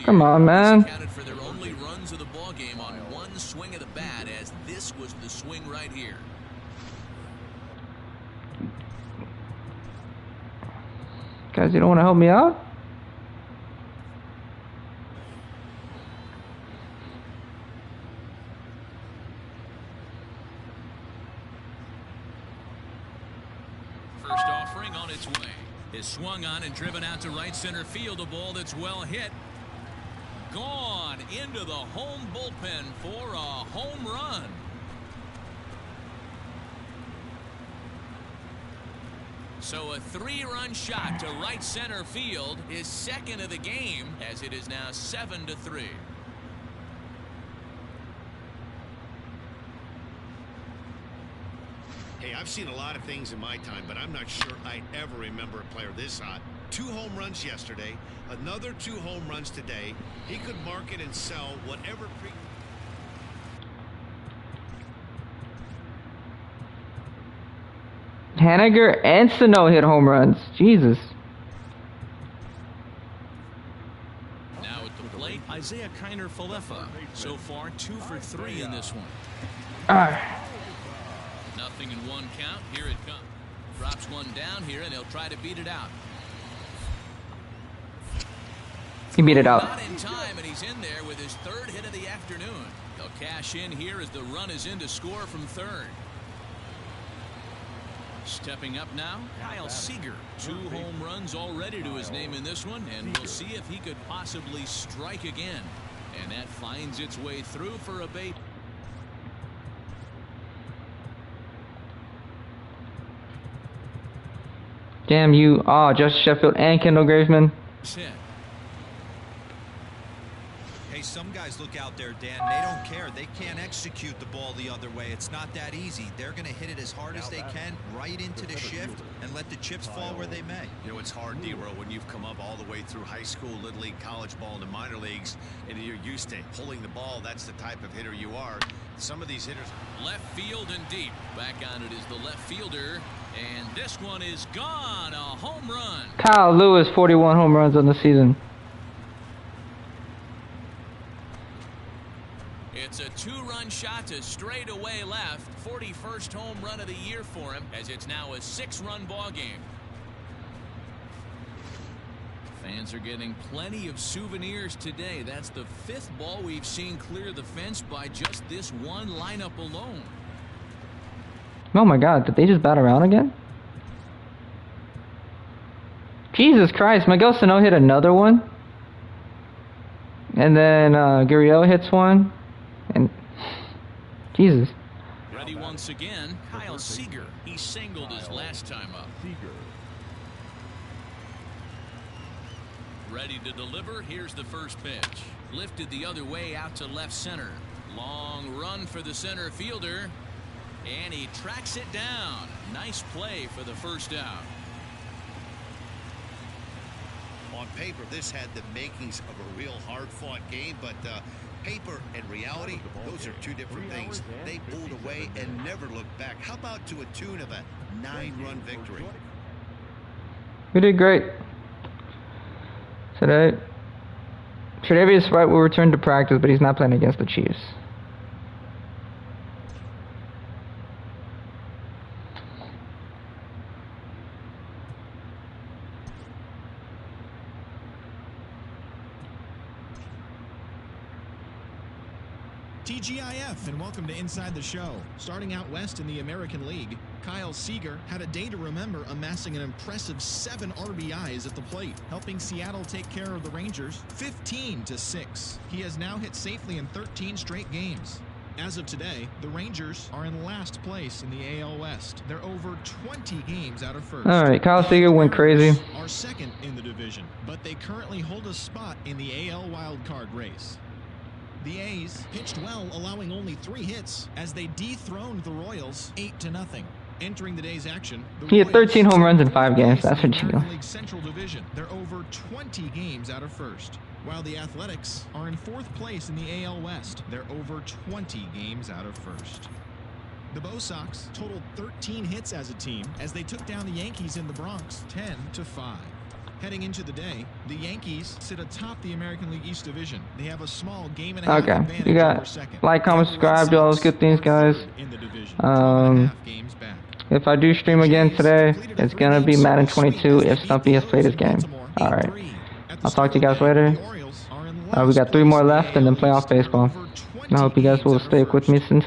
S1: Come on, man.
S2: Counted for their only runs of the ball game on one swing of the bat, as this was the swing right here.
S1: Guys, you don't want to help me out?
S2: First offering on its way. Is swung on and driven out to right center field. A ball that's well hit. Gone into the home bullpen for a home run. So a 3-run shot to right center field, his second of the game, as it is now 7-3.
S3: Hey, I've seen a lot of things in my time, but I'm not sure I'd ever remember a player this hot. 2 home runs yesterday, another 2 home runs today. He could market and sell whatever.
S1: Haniger and Sano hit home runs. Jesus.
S2: Now at the plate, Isaiah Kiner-Falefa. So far, 2 for 3 in this one. Nothing in one count. Here it comes. Drops one down here, and he'll try to beat it out.
S1: He beat it out.
S2: Not in time, and he's in there with his third hit of the afternoon. He'll cash in here as the run is in to score from third. Stepping up now, Kyle Seager. 2 home runs already to his name in this one, and we'll see if he could possibly strike again. And that finds its way through for a base.
S1: Damn you. Oh, Josh Sheffield and Kendall Graveman.
S4: Hey, some guys look out there, Dan. They don't care. They can't execute the ball the other way. It's not that easy. They're going to hit it as hard as they can right into the shift and let the chips fall where they may.
S3: You know, it's hard, D-Row, when you've come up all the way through high school, little league, college ball, and the minor leagues, and you're used to pulling the ball. That's the type of hitter you are. Some of these hitters...
S2: Left field and deep. Back on it is the left fielder. And this one is gone. A home run.
S1: Kyle Lewis, 41 home runs on the season.
S2: It's a 2-run shot to straightaway left. 41st home run of the year for him, as it's now a 6-run ball game. Fans are getting plenty of souvenirs today. That's the 5th ball we've seen clear the fence by just this one lineup alone.
S1: Oh my God, did they just bat around again? Jesus Christ, Miguel Sano hit another one. And then Gurriel hits one. And Jesus.
S2: Ready once again, Kyle Seager. He singled his last time up. Ready to deliver. Here's the first pitch. Lifted the other way out to left center. Long run for the center fielder. And he tracks it down. Nice play for the first out.
S3: On paper, this had the makings of a real hard-fought game, but paper and reality, those are 2 different things. They pulled away and never looked back. How about to a tune of a 9-run victory?
S1: We did great today. Tre'Davious White will return to practice, but he's not playing against the Chiefs.
S7: TGIF and welcome to Inside the Show. Starting out west in the American League, Kyle Seager had a day to remember, amassing an impressive 7 RBIs at the plate, helping Seattle take care of the Rangers 15-6. He has now hit safely in 13 straight games. As of today, the Rangers are in last place in the AL West. They're over 20 games out of first.
S1: All right, Kyle Seager went crazy.
S7: Are second in the division, but they currently hold a spot in the AL wildcard race. The A's pitched well, allowing only 3 hits as they dethroned the Royals 8-0. Entering the day's action,
S1: he had 13 home runs in 5 games. That's ridiculous.
S7: League Central Division. They're over 20 games out of first. While the Athletics are in 4th place in the AL West. They're over 20 games out of first. The Bo Sox totaled 13 hits as a team as they took down the Yankees in the Bronx 10-5. Heading into the day, the Yankees sit atop the American League East Division. They have a small game and a half advantage.
S1: Okay, you got like, comment, subscribe, do all those good things, guys. If I do stream again today, it's gonna be Madden 22 if Stumpy has played his game. Alright, I'll talk to you guys later. We got 3 more left and then playoff baseball. I hope you guys will stick with me since